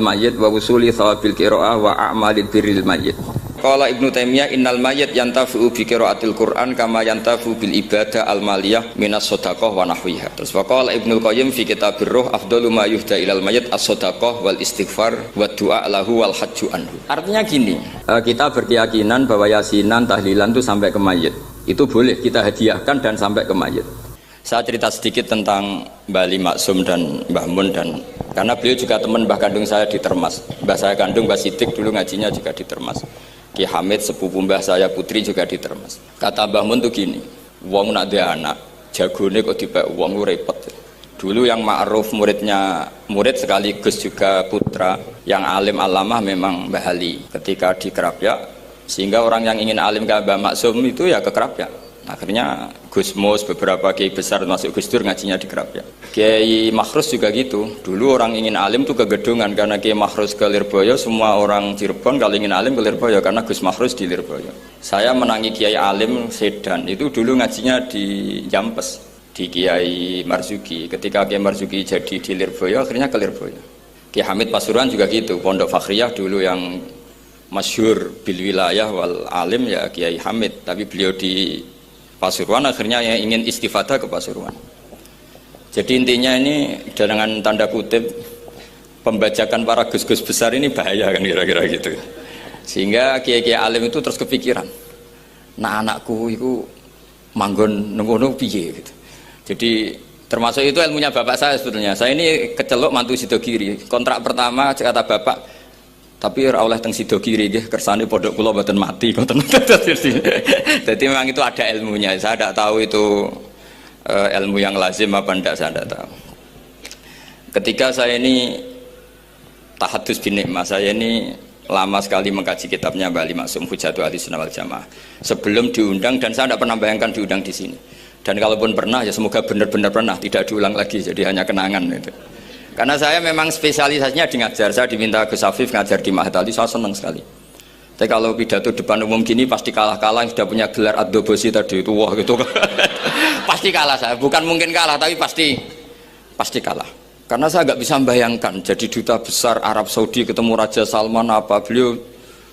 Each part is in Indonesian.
Mayyit wa usuli thawabil qiraah wa a'malil birril mayyit. Qala Ibnu Taimiyah innal mayyit yantafi'u bi qiraatil Qur'an kama yantafi'u bil ibadah al maliyah minas shadaqah wa nahwiha. Terus qala Ibnu Qayyim fi kitabir ruh afdalu ma yuhda ilal mayyit as-shadaqah wal istighfar wa du'a lahu wal hajju anhu. Artinya gini, kita berkeyakinan bahwa yasinan tahlilan itu sampai ke mayit. Itu boleh kita hadiahkan dan sampai ke mayit. Saya cerita sedikit tentang Mbah Ali Maksum dan Mbah Mun, dan karena beliau juga teman Mbah kandung saya di Termas. Mbah saya kandung Mbah Sidik dulu ngajinya juga di Termas. Ki Hamid sepupu Mbah saya putri juga di Termas. Kata Mbah Mun tuh gini, wong nak dia anak jagone kok dipek wong lu repot. Dulu yang ma'ruf murid sekaligus juga putra yang alim alamah memang Mbah Ali ketika di Kerapyak, sehingga orang yang ingin alim ke Mbah Maksum itu ya ke Kerapyak. Akhirnya Gus Mus, beberapa kiai besar masuk Gus Dur ngajinya di Kerapyak. Kiai Makhrus juga gitu. Dulu orang ingin alim tuh ke Gedungan, karena Kiai Makhrus ke Lirboyo, semua orang Cirebon kalau ingin alim ke Lirboyo karena Gus Makhrus di Lirboyo. Saya menangi Kiai alim Sedan, itu dulu ngajinya di Jampes, di Kiai Marzuki. Ketika Kiai Marzuki jadi di Lirboyo, akhirnya ke Lirboyo. Kiai Hamid Pasuruan juga gitu, Pondok Fakhriyah dulu yang masyhur bil wilayah wal alim ya Kiai Hamid, tapi beliau di Pasuruan akhirnya yang ingin istifadah ke Pasuruan. Jadi intinya ini dengan tanda kutip pembajakan para gus-gus besar ini bahaya kan kira-kira gitu. Sehingga kiai-kiai alim itu terus kepikiran, nah anakku itu manggon nunggu piye gitu. Jadi termasuk itu ilmunya bapak saya sebetulnya. Saya ini kecelok mantu Sidogiri. Kontrak pertama kata bapak, tapi ora oleh teng Sidogiri nggih kersane pondok kula mboten mati ngoten. Jadi memang itu ada ilmunya. Saya tidak tahu itu ilmu yang lazim apa enggak, saya tidak tahu. Ketika saya ini tahadus bin nikmah, saya ini lama sekali mengkaji kitabnya Mbah Ali Maksum Hujjatul Ahlussunnah wal Jamaah sebelum diundang, dan saya tidak pernah bayangkan diundang di sini. Dan kalaupun pernah ya semoga benar-benar pernah, tidak diulang lagi, jadi hanya kenangan itu. Karena saya memang spesialisasinya di ngajar. Saya diminta Gus Afif ngajar di Mahat Ali, saya senang sekali. Tapi kalau pidato depan umum gini pasti kalah-kalah, sudah punya gelar Ad-Dobosi tadi itu, wah gitu. Pasti kalah saya, bukan mungkin kalah tapi pasti kalah. Karena saya nggak bisa membayangkan jadi duta besar Arab Saudi ketemu Raja Salman apa, beliau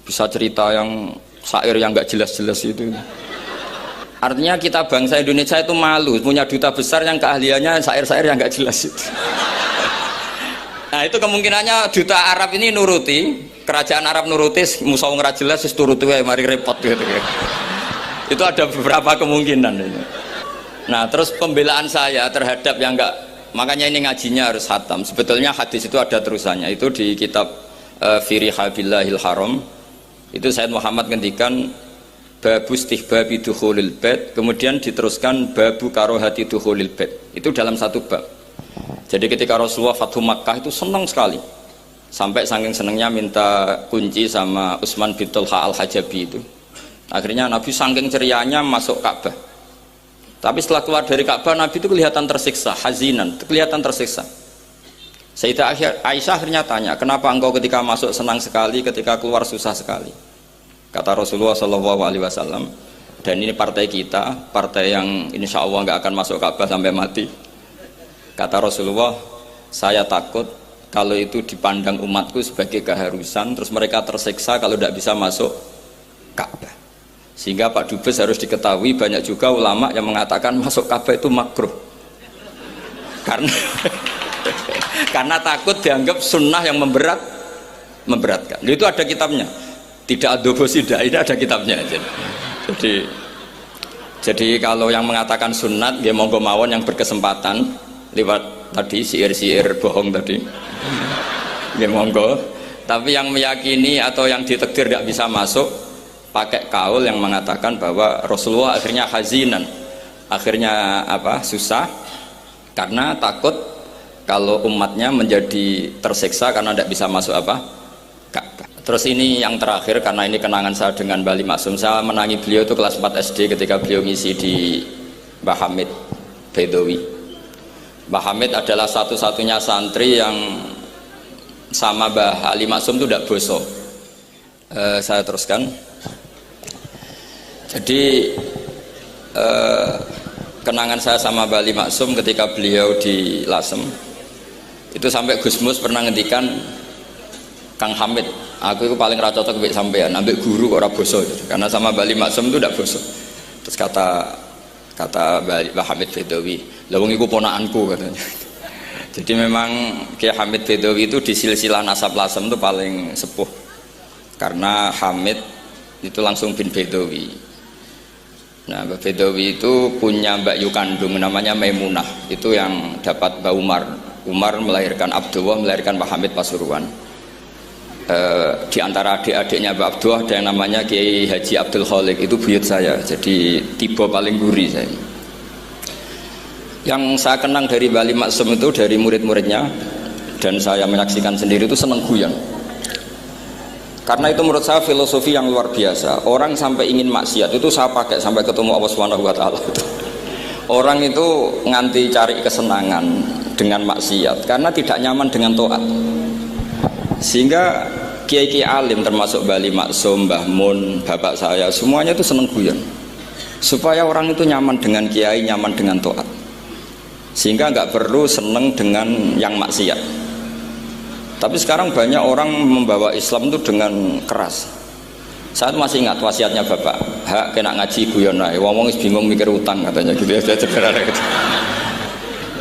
bisa cerita yang syair yang nggak jelas-jelas itu. Artinya kita bangsa Indonesia itu malu punya duta besar yang keahliannya syair-syair yang nggak jelas itu. Nah itu kemungkinannya duta Arab ini nuruti, kerajaan Arab nuruti, musuh nggak jelas, turuti mari repot gitu. Itu ada beberapa kemungkinan ini. Nah terus pembelaan saya terhadap yang enggak, makanya ini ngajinya harus khatam. Sebetulnya hadis itu ada terusannya, itu di kitab Firiha Billahil Haram. Itu Sayyid Muhammad ngendikan babu istihbabi dukhulil bait, kemudian diteruskan babu karohati dukhulil bait. Itu dalam satu bab. Jadi ketika Rasulullah Fathu Makkah itu senang sekali, sampai saking senangnya minta kunci sama Utsman bin Talha al-Hajabi itu. Akhirnya Nabi saking cerianya masuk Ka'bah. Tapi setelah keluar dari Ka'bah, Nabi itu kelihatan tersiksa, hazinan, kelihatan tersiksa. Sayyidah Aisyah akhirnya tanya, kenapa engkau ketika masuk senang sekali, ketika keluar susah sekali? Kata Rasulullah SAW, dan ini partai kita, partai yang insya Allah nggak akan masuk Ka'bah sampai mati. Kata Rasulullah, saya takut kalau itu dipandang umatku sebagai keharusan, terus mereka tersiksa kalau tidak bisa masuk Ka'bah. Sehingga Pak Dubes harus diketahui, banyak juga ulama yang mengatakan masuk Ka'bah itu makruh. Karena takut dianggap sunnah yang memberatkan. Itu ada kitabnya. Tidak Ad-Dobosi, ini ada kitabnya. Jadi kalau yang mengatakan sunat, ya monggo mawon yang berkesempatan lewat tadi siir-siir bohong tadi ya monggo, tapi yang meyakini atau yang ditakdir tidak bisa masuk pakai kaul yang mengatakan bahwa Rasulullah akhirnya hazinan, akhirnya susah karena takut kalau umatnya menjadi tersiksa karena tidak bisa masuk Ka'bah. Terus ini yang terakhir, karena ini kenangan saya dengan Mbah Ali Maksum. Saya menangi beliau itu kelas 4 SD ketika beliau ngisi di Mbah Hamid Bedowi. Mbah Hamid adalah satu-satunya santri yang sama Mbah Ali Maksum itu tidak bosok. Saya teruskan. Jadi kenangan saya sama Mbah Ali Maksum ketika beliau di Lasem itu sampai Gus Mus pernah ngendikan, Kang Hamid, aku itu paling ra cocok mbek sampean, ambek guru kok ora boso. Karena sama Bali Maksum itu ndak boso. Terus kata Mbah Hamid Bedawi, "Lah wong iku ponakanku," katanya. Jadi memang Kiai Hamid Bedawi itu di silsilah nasab Lasem itu paling sepuh. Karena Hamid itu langsung bin Bedawi. Nah, Mbah Bedawi itu punya mbak yu kandung namanya Maimunah. Itu yang dapat Mbah Umar. Umar melahirkan Abdullah, melahirkan Mbah Hamid Pasuruan. Di antara adik-adiknya Mbak Abdullah ada yang namanya Kiai Haji Abdul Khalik, itu buyut saya, jadi tiba paling guri saya. Yang saya kenang dari Bali Maksum itu dari murid-muridnya, dan saya menyaksikan sendiri itu seneng guyon. Karena itu menurut saya filosofi yang luar biasa. Orang sampai ingin maksiat itu saya pakai sampai ketemu Allah Subhanahu wa taala. Orang itu nganti cari kesenangan dengan maksiat karena tidak nyaman dengan taat. Sehingga kiai-kiai alim termasuk Bali Maksum, Mbah Mun, bapak saya semuanya itu seneng guyon supaya orang itu nyaman dengan kiai, nyaman dengan taat, sehingga nggak perlu seneng dengan yang maksiat. Tapi sekarang banyak orang membawa Islam itu dengan keras. Saya masih ingat wasiatnya bapak, hak kena ngaji guyon ae, wong bingung mikir utang katanya gitu ya, sederhana gitu.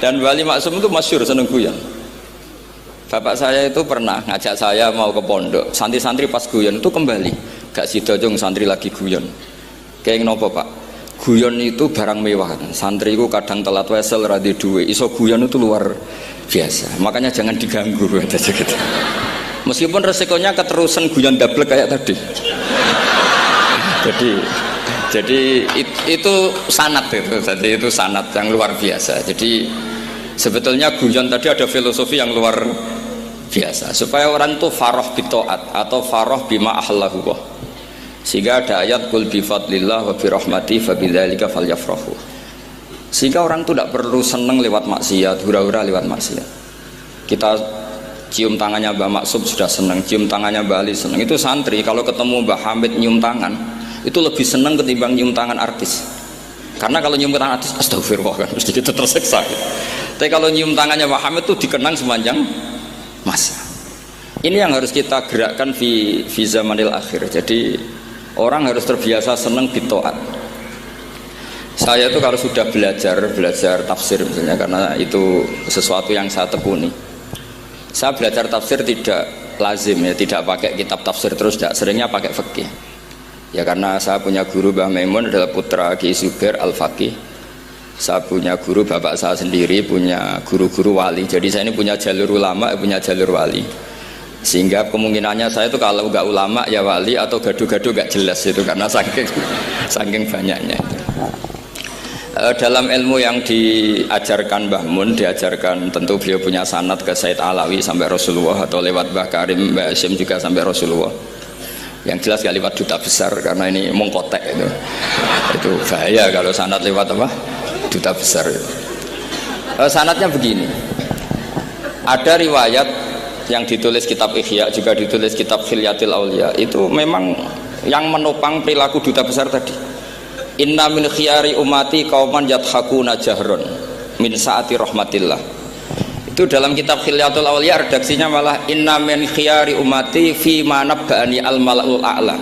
Dan Bali Maksum itu masyhur seneng guyon. Bapak saya itu pernah ngajak saya mau ke pondok, santri-santri pas guyon itu kembali, gak sida jong santri lagi guyon. Kayak ngopo Pak? Guyon itu barang mewah. Santri itu kadang telat wesel radhi duwe, iso guyon itu luar biasa. Makanya jangan diganggu aja gitu. Meskipun resikonya keterusan guyon double kayak tadi. Jadi itu sanad itu. Jadi itu sanad yang luar biasa. Jadi sebetulnya guyon tadi ada filosofi yang luar biasa supaya orang itu farah bitoat atau farah bima ahlahu, sehingga ada ayat qul bi fadlillah wa bi rahmati fa bidzalika falyafrahu, sehingga orang itu tidak perlu seneng lewat maksiat, hura-hura lewat maksiat. Kita cium tangannya Mbah Maksum sudah seneng, cium tangannya Mbah Ali seneng. Itu santri kalau ketemu Mbah Hamid nyium tangan itu lebih seneng ketimbang nyium tangan artis. Karena kalau nyium tangan artis, astagfirullah kan, mesti kita tersiksa. Tapi kalau nyium tangannya Mbah Hamid itu dikenang sepanjang masa. Ini yang harus kita gerakkan fi zamanil akhir. Jadi orang harus terbiasa senang bitoat. Saya itu kalau sudah belajar tafsir misalnya, karena itu sesuatu yang saya tekuni. Saya belajar tafsir tidak lazim ya, tidak pakai kitab tafsir terus, tidak, seringnya pakai fikih. Ya karena saya punya guru Mbah Maimun adalah putra Ki Zubair Al-Faqih. Saya punya guru, bapak saya sendiri punya guru-guru wali. Jadi saya ini punya jalur ulama, punya jalur wali. Sehingga kemungkinannya saya itu kalau nggak ulama ya wali, atau gaduh-gaduh nggak jelas itu karena saking banyaknya itu. Dalam ilmu yang diajarkan Mbah Mun, diajarkan tentu beliau punya sanad ke Said Alawi sampai Rasulullah, atau lewat Mbah Karim, Mbah Hasyim juga sampai Rasulullah. Yang jelas gak lewat duta besar karena ini mengkotek itu. Itu bahaya kalau sanad lewat apa? Duta besar itu. Sanadnya begini. Ada riwayat yang ditulis kitab Ihya, juga ditulis kitab Khilyatil Aulia, itu memang yang menopang perilaku duta besar tadi. Inna min khiyari umati qauman yadhakuna jahron min saati rahmatillah. Itu dalam kitab Khilyatul Aulia redaksinya malah inna min khiyari umati fi ma nabba'ani al mala'ul a'la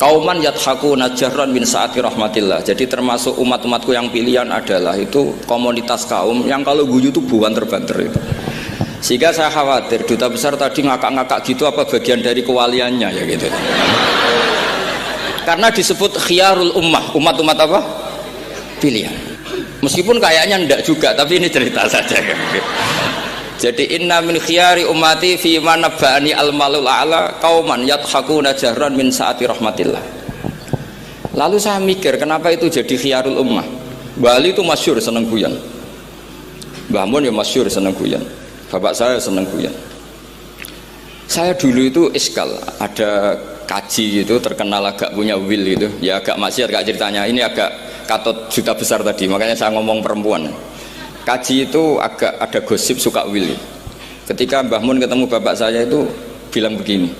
qauman yadhakuna jahron min saati rahmatillah. Jadi termasuk umat-umatku yang pilihan adalah itu komunitas kaum yang kalau guyu itu buan terbanter itu. Sehingga saya khawatir duta besar tadi ngakak-ngakak gitu apa bagian dari kewaliannya ya gitu. Karena disebut khiyarul ummah, umat-umat apa? Pilihan. Meskipun kayaknya ndak juga, tapi ini cerita saja kan. Jadi inna min khiyari ummati fi ma nabba'ani al malul a'la qauman yadhakuna jahran min saati rahmatillah. Lalu saya mikir kenapa itu jadi khiyarul ummah. Bali itu masyhur seneng guyon. Mbah Mun ya masyhur seneng guyon. Bapak saya seneng guyon. Saya dulu itu iskal, ada kaji gitu terkenal agak punya will gitu. Ya agak maksiat gak ceritanya. Ini agak katut juta besar tadi, makanya saya ngomong perempuan. Kaji itu agak ada gosip suka willy. Ketika Mbah Mun ketemu bapak saya itu bilang begini,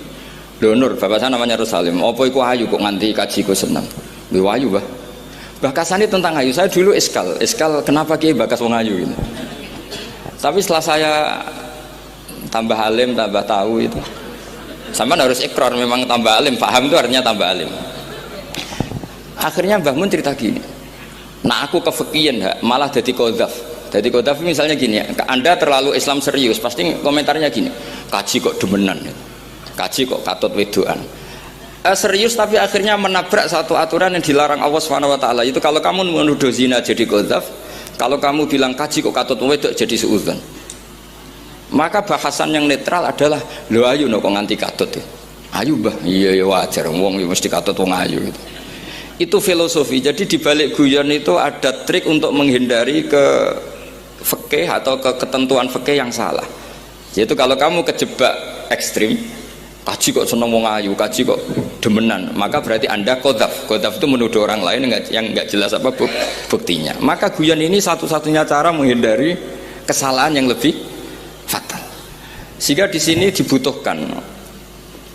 "Lho Nur, bapak saya namanya Rosalim, apa iku ayu kok nganti kaji ku seneng?" "Lho ayu, Mbah." Bahasane tentang ayu, saya dulu iskal kenapa Kiai bakas wong ayu ini. Tapi setelah saya tambah alim, tambah tahu Sampean harus ikrar memang tambah alim, paham itu artinya tambah alim. Akhirnya Mbah Mun cerita gini, nah aku kefikian malah jadi qadzaf. Jadi qadzaf misalnya gini, Anda terlalu Islam serius, pasti komentarnya gini, kaji kok demenan, kaji kok katut wedoan. Serius tapi akhirnya menabrak satu aturan yang dilarang Allah SWT. Itu kalau kamu menuduh zina jadi qadzaf, kalau kamu bilang kaji kok katut wedok jadi suudzon. Maka bahasan yang netral adalah lo ayu no kok nganti katut ya. Ayu bah, iya ya wajar, wong mesti katut wong ayu gitu. Itu filosofi. Jadi di balik guyon itu ada trik untuk menghindari ke fikih atau ke ketentuan fikih yang salah. Yaitu kalau kamu kejebak ekstrim, kaji kok seneng wong ayu, kaji kok demenan, maka berarti Anda qadzaf. Qadzaf itu menuduh orang lain yang enggak jelas apa buktinya. Maka guyon ini satu-satunya cara menghindari kesalahan yang lebih fatal. Sehingga di sini dibutuhkan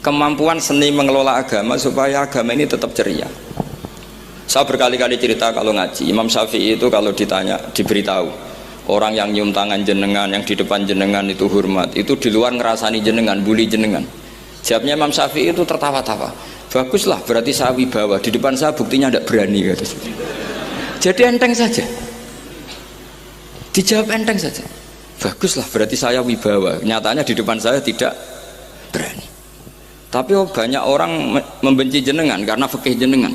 kemampuan seni mengelola agama supaya agama ini tetap ceria. Saya berkali-kali cerita kalau ngaji, Imam Syafi'i itu kalau ditanya, diberitahu orang yang nyium tangan jenengan, yang di depan jenengan itu hormat, itu di luar ngerasani jenengan, bully jenengan. Jawabnya Imam Syafi'i itu tertawa-tawa, baguslah berarti saya wibawa, di depan saya buktinya tidak berani. Jadi enteng saja, dijawab enteng saja, baguslah berarti saya wibawa, nyatanya di depan saya tidak berani. Tapi banyak orang membenci jenengan karena fikih jenengan.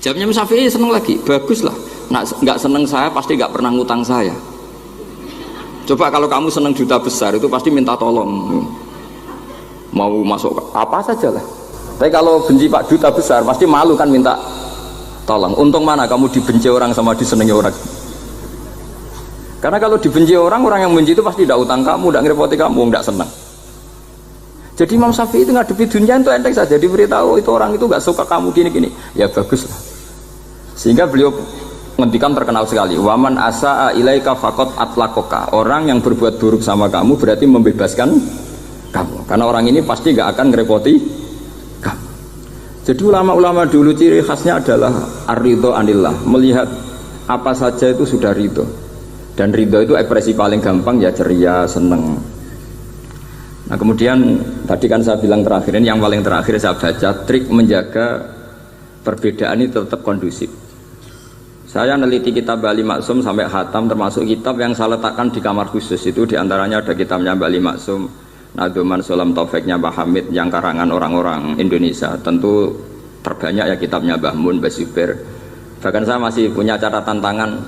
Jawabnya Imam Syafi'i seneng lagi, baguslah, nggak seneng saya pasti nggak pernah ngutang saya. Coba kalau kamu seneng juta besar itu pasti minta tolong, mau masuk apa saja lah. Tapi kalau benci Pak duta besar pasti malu kan minta tolong. Untung mana kamu dibenci orang sama disenangi orang. Karena kalau dibenci orang yang benci itu pasti tidak utang kamu, tidak ngerepoti kamu, tidak senang. Jadi Imam Syafi'i itu ngadepi dunia itu enteng saja, diberitahu itu orang itu nggak suka kamu gini-gini, ya bagus lah. Sehingga beliau ngendikan terkenal sekali, waman asaa ilaika faqat atlaqaka, orang yang berbuat buruk sama kamu berarti membebaskan kamu, karena orang ini pasti gak akan ngerepoti kamu. Jadi ulama-ulama dulu ciri khasnya adalah ar-ridho anillah, melihat apa saja itu sudah ridho, dan ridho itu ekspresi paling gampang ya ceria, seneng. Nah kemudian tadi kan saya bilang terakhir, ini yang paling terakhir saya baca trik menjaga perbedaan ini tetap kondusif. Saya neliti kitab Bali Maksum sampai khatam, termasuk kitab yang saya letakkan di kamar khusus itu diantaranya ada kitabnya Bali Maksum, Nadoman Solam Taufiknya Mbah Hamid yang karangan orang-orang Indonesia. Tentu terbanyak ya kitabnya Mbah Mun, Mbah Zubair. Bahkan saya masih punya catatan tangan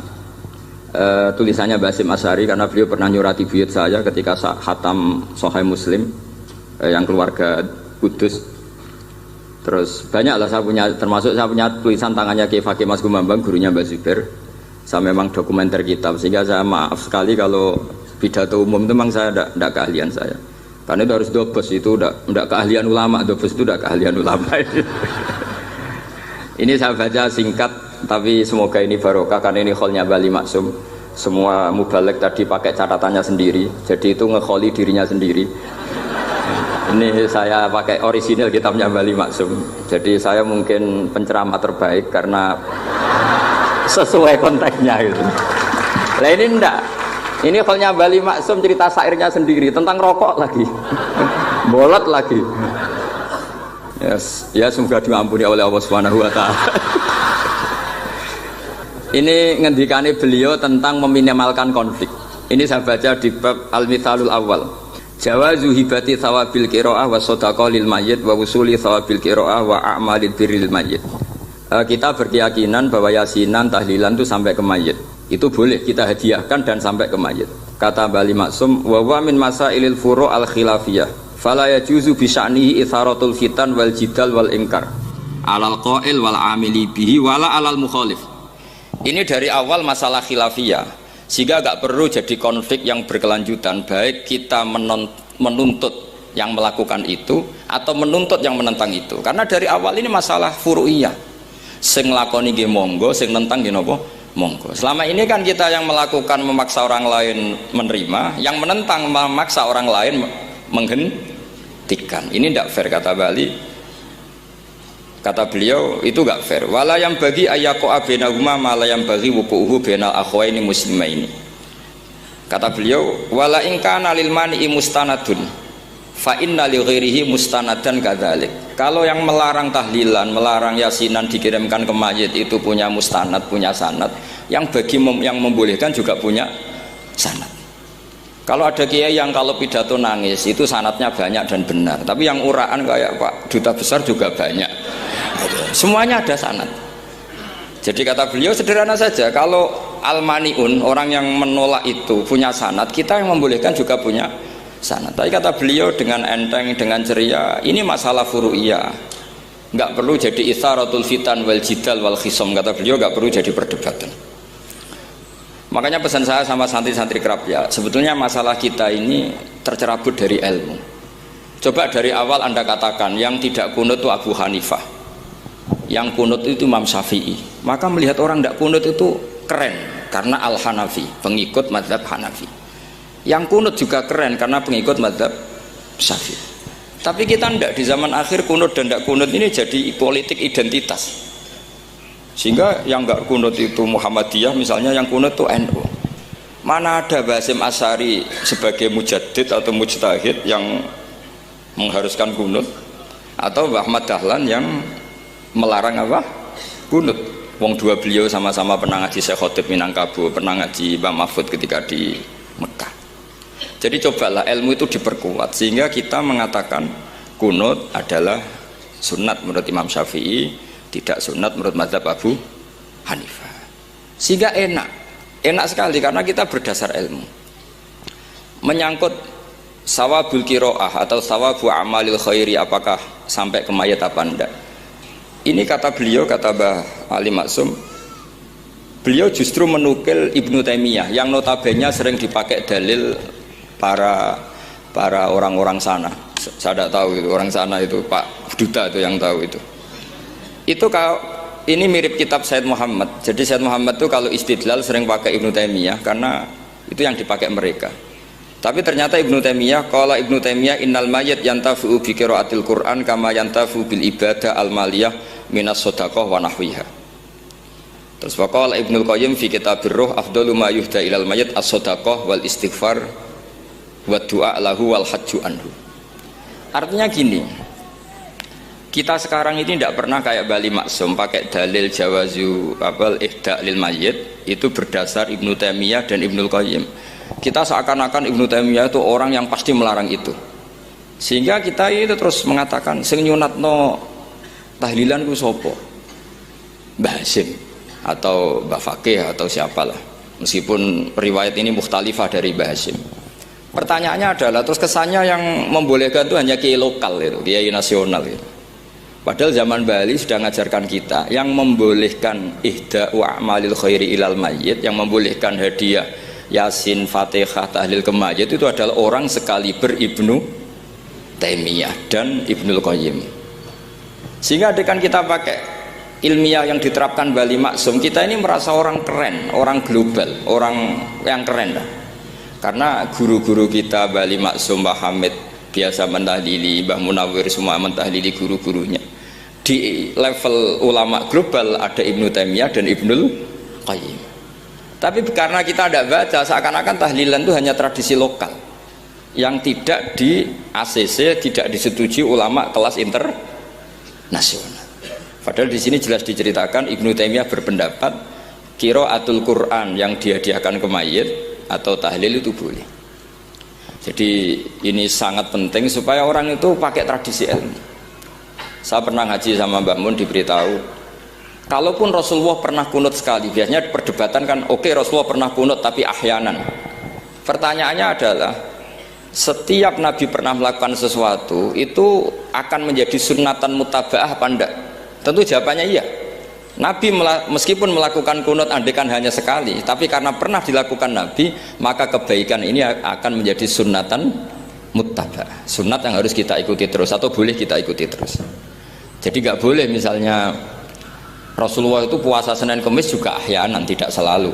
tulisannya Basim Asyari karena beliau pernah nyurati buyut saya ketika khatam Sahih Muslim yang keluarga Kudus. Terus banyak lah saya punya, termasuk saya punya tulisan tangannya Kiai Fakih Mas Gumambang, gurunya Mbak Zubair. Saya memang dokumenter kitab, sehingga saya maaf sekali kalau pidato umum itu memang saya tidak keahlian saya. Karena itu harus dobes, itu tidak keahlian ulama, dobes itu tidak keahlian ulama. Ini saya baca singkat, tapi semoga ini barokah karena ini kholnya Bali Maksum. Semua mubalek tadi pakai catatannya sendiri, jadi itu ngekholi dirinya sendiri. Ini saya pakai orisinil kitabnya Bali Maksum. Jadi saya mungkin penceramah terbaik karena sesuai konteksnya gitu. Nah ini enggak. Ini kholnya Bali Maksum cerita syairnya sendiri tentang rokok lagi. Bolot lagi. Yes. Ya semoga diampuni oleh Allah Subhanahu wa taala. Ini ngendikane beliau tentang meminimalkan konflik. Ini saya baca di bab Al-Mithalul Awal. Jawazu hibati thawabil qiraah wa shadaqah lil mayyit wa wusuli thawabil qiraah wa a'malid birril mayyit. Kita berkeyakinan bahwa yasinan, tahlilan itu sampai ke mayit. Itu boleh kita hadiahkan dan sampai ke mayit. Kata Bali Maksum, wa wa min masailil furu' al khilafiyah. Fala yajuzu bi sya'nihi itharatul fitan wal jidal wal ingkar. Alal qail wal amili bihi wala alal mukhalif. Ini dari awal masalah khilafiyah. Sehingga gak perlu jadi konflik yang berkelanjutan, baik kita menuntut yang melakukan itu atau menuntut yang menentang itu. Karena dari awal ini masalah furu'iyah. Sing lakoni nggih monggo, sing nentang nggih napa? Monggo. Selama ini kan kita yang melakukan memaksa orang lain menerima, yang menentang memaksa orang lain menghentikan. Ini tidak fair kata Bali. Kata beliau itu gak fair. Wala yang bagi ayaqa bainahuma ma la yang bagi wuquhu bainal akhwaini muslimaini. Kata beliau wala in kana lil mani'i mustanadun. Fa inna li ghairihi mustanadan kadzalik. Kalau yang melarang tahlilan, melarang yasinan dikirimkan ke mayit itu punya mustanad, punya sanad. Yang yang membolehkan juga punya sanad. Kalau ada kiai yang kalau pidato nangis itu sanadnya banyak dan benar, tapi yang uraan kayak Pak Duta Besar juga banyak. Semuanya ada sanad. Jadi kata beliau sederhana saja, kalau al-maniun, orang yang menolak itu punya sanad, kita yang membolehkan juga punya sanad. Tapi kata beliau dengan enteng, dengan ceria, ini masalah furu'iyah, nggak perlu jadi itsaratul fitan wal jidal wal khisom. Kata beliau nggak perlu jadi perdebatan. Makanya pesan saya sama santri-santri kerap ya, sebetulnya masalah kita ini tercerabut dari ilmu. Coba dari awal Anda katakan yang tidak kunut itu Abu Hanifah, yang kunut itu Imam Syafi'i, maka melihat orang tidak kunut itu keren karena Al-Hanafi, pengikut mazhab Hanafi. Yang kunut juga keren karena pengikut mazhab Syafi'i. Tapi kita tidak, di zaman akhir kunut dan tidak kunut ini jadi politik identitas. Sehingga yang nggak kunut itu Muhammadiyah misalnya, yang kunut itu NU. Mana ada Basim Asy'ari sebagai mujaddid atau mujtahid yang mengharuskan kunut, atau Ahmad Dahlan yang melarang apa? Kunut. Wong dua beliau sama-sama pernah ngaji Syekh Khotib Minangkabau, pernah ngaji Mbah Mahfud ketika di Mekah. Jadi cobalah ilmu itu diperkuat sehingga kita mengatakan kunut adalah sunat menurut Imam Syafi'i, tidak sunat menurut mazhab Abu Hanifah. Sehingga enak sekali karena kita berdasar ilmu. Menyangkut sawabul qiraah atau sawabu amalil khairi, apakah sampai ke mayat apa enggak, ini kata beliau, kata Mbah Ali Maksum, beliau justru menukil Ibnu Taimiyah yang notabene sering dipakai dalil para orang-orang sana. Saya tidak tahu itu orang sana, itu Pak Duta itu yang tahu itu. Itu kalau ini mirip kitab Said Muhammad. Jadi Said Muhammad itu kalau istidlal sering pakai Ibnu Taimiyah karena itu yang dipakai mereka. Tapi ternyata Ibnu Taimiyah, qala Ibnu Taimiyah innal mayyit yantafi'u bi qiraatil Qur'an kama yantafi'u bil ibadah al maliyah minas shadaqah wa nahwiha. Terus waqala Ibnu Qayyim fi kitabir ruh afdalu ma yuhda ilal mayyit as-shadaqah wal istighfar wa du'a lahu wal hajju anhu. Artinya gini, kita sekarang ini tidak pernah kayak Bali Maksum pakai dalil jawazu abal ihda lil mayyit itu berdasar Ibnu Taimiyah dan Ibnu Qayyim. Kita seakan-akan Ibnu Taimiyah itu orang yang pasti melarang itu, sehingga kita itu terus mengatakan sing nyunatno tahlilan ku sapa, Mbah Hasim atau Mbah Fakih atau siapalah, meskipun riwayat ini mukhtalifah dari Mbah Hasim. Pertanyaannya adalah terus kesannya yang membolehkan itu hanya kiai lokal itu, kiai nasional itu. Padahal zaman Bali sudah mengajarkan kita yang membolehkan ihda wa amalil khairi ilal mayyit, yang membolehkan hadiah Yasin, Fatihah, tahlil ke mayit itu adalah orang sekaliber Ibnu Taimiyah dan Ibnu Qayyim. Sehingga dengan kita pakai ilmiah yang diterapkan Bali Maksum, kita ini merasa orang keren, orang global, orang yang keren lah. Karena guru-guru kita Bali Maksum, Mbah Hamid biasa mentahlili, Mbah Munawir semua mentahlili guru-gurunya. Di level ulama global ada Ibnu Taimiyah dan Ibnu Qayyim. Tapi karena kita tidak baca, seakan-akan tahlilan itu hanya tradisi lokal yang tidak di ACC, tidak disetujui ulama kelas internasional. Padahal di sini jelas diceritakan Ibnu Taimiyah berpendapat qiraatul Quran yang dihadiahkan ke mayit atau tahlil itu boleh. Jadi ini sangat penting supaya orang itu pakai tradisi ilmu. Saya pernah ngaji sama Mbak Mun, diberitahu kalaupun Rasulullah pernah kunut sekali, biasanya perdebatan kan, oke, Rasulullah pernah kunut tapi ahyanan. Pertanyaannya adalah setiap Nabi pernah melakukan sesuatu itu akan menjadi sunnatan mutaba'ah apa enggak? Tentu jawabannya iya. Nabi meskipun melakukan kunut andekan hanya sekali, tapi karena pernah dilakukan Nabi, maka kebaikan ini akan menjadi sunnatan mutaba'ah, sunnat yang harus kita ikuti terus atau boleh kita ikuti terus. Jadi nggak boleh misalnya Rasulullah itu puasa Senin Kemis juga ahyanan, tidak selalu.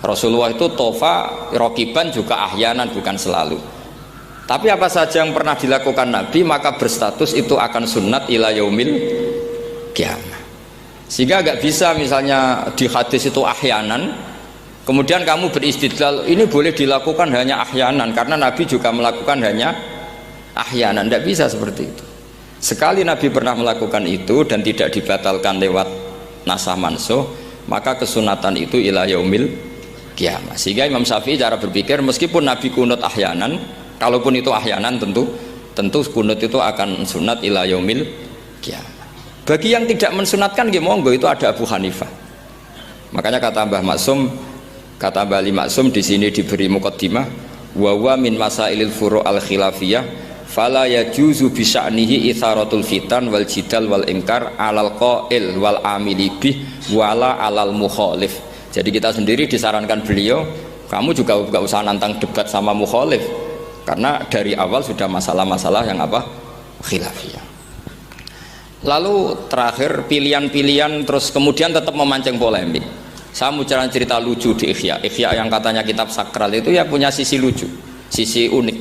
Rasulullah itu tofa rokiban juga ahyanan, bukan selalu. Tapi apa saja yang pernah dilakukan Nabi maka berstatus itu akan sunnat ila yaumil qiyamah. Sehingga nggak bisa misalnya di hadis itu ahyanan, kemudian kamu beristidlal ini boleh dilakukan hanya ahyanan karena Nabi juga melakukan hanya ahyanan, tidak bisa seperti itu. Sekali Nabi pernah melakukan itu dan tidak dibatalkan lewat nasah mansuh, maka kesunatan itu ila yaumil kiamah. Sehingga Imam Syafi'i cara berpikir, meskipun Nabi kunut ahyanan, kalaupun itu ahyanan tentu kunut itu akan sunat ila yaumil kiamah. Bagi yang tidak mensunatkan monggo, itu ada Abu Hanifah. Makanya kata Mbah Maksum, kata Mbah Ali Maksum di sini diberi muqaddimah, wa wa min masailil furu' al khilafiyah fala yajuzu bi sya'nihi itharatul fitan wal jidal wal ingkar alal qail wal amili bih wala alal mukhalif. Jadi kita sendiri disarankan beliau, kamu juga gak usah nantang debat sama mukhalif, karena dari awal sudah masalah-masalah yang apa? Khilafiyah. Lalu terakhir pilihan-pilihan, terus kemudian tetap memancing polemik. Saya mau cerita lucu di Ihya yang katanya kitab sakral itu ya punya sisi lucu, sisi unik.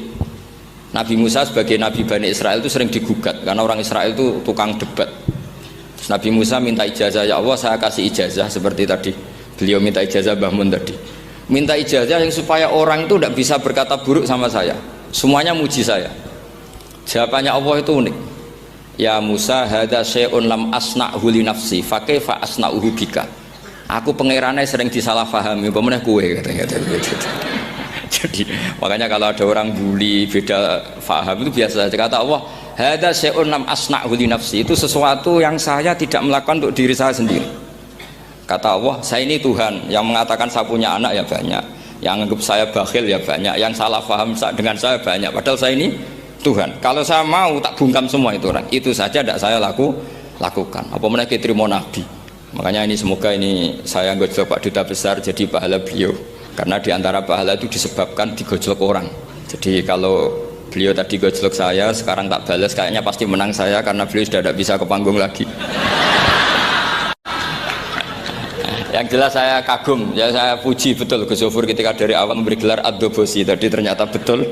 Nabi Musa sebagai Nabi Bani Israel itu sering digugat karena orang Israel itu tukang debat. Terus Nabi Musa minta ijazah, ya Allah saya kasih ijazah seperti tadi. Beliau minta ijazah Mbah Mun tadi. Minta ijazah yang supaya orang itu tidak bisa berkata buruk sama saya. Semuanya muji saya. Jawabannya Allah itu unik. Ya Musa hadza syai'un lam asna'hu li nafsi fa kaifa asna'uhu bika. Aku pangerane sering disalahpahami, pemenah kowe katanya. Jadi makanya kalau ada orang bully beda faham itu biasa saja. Kata Allah, hadza syai'un lam asna'hu li nafsi, itu sesuatu yang saya tidak melakukan untuk diri saya sendiri. Kata Allah, saya ini Tuhan, yang mengatakan saya punya anak ya banyak, yang anggap saya bakhil ya banyak, yang salah paham dengan saya banyak, padahal saya ini Tuhan. Kalau saya mau tak bungkam semua itu orang, itu saja tidak saya lakukan. Apa mereka terima Nabi? Makanya ini semoga ini saya gojlok Pak Duta Besar jadi pahala beliau, karena diantara pahala itu disebabkan digojlok orang. Jadi kalau beliau tadi gojlok saya, sekarang tak balas, kayaknya pasti menang saya karena beliau sudah tidak bisa ke panggung lagi. Yang jelas saya kagum, ya saya puji betul Gus Zofur ketika dari awal memberi gelar Ad-Dobosi tadi ternyata betul.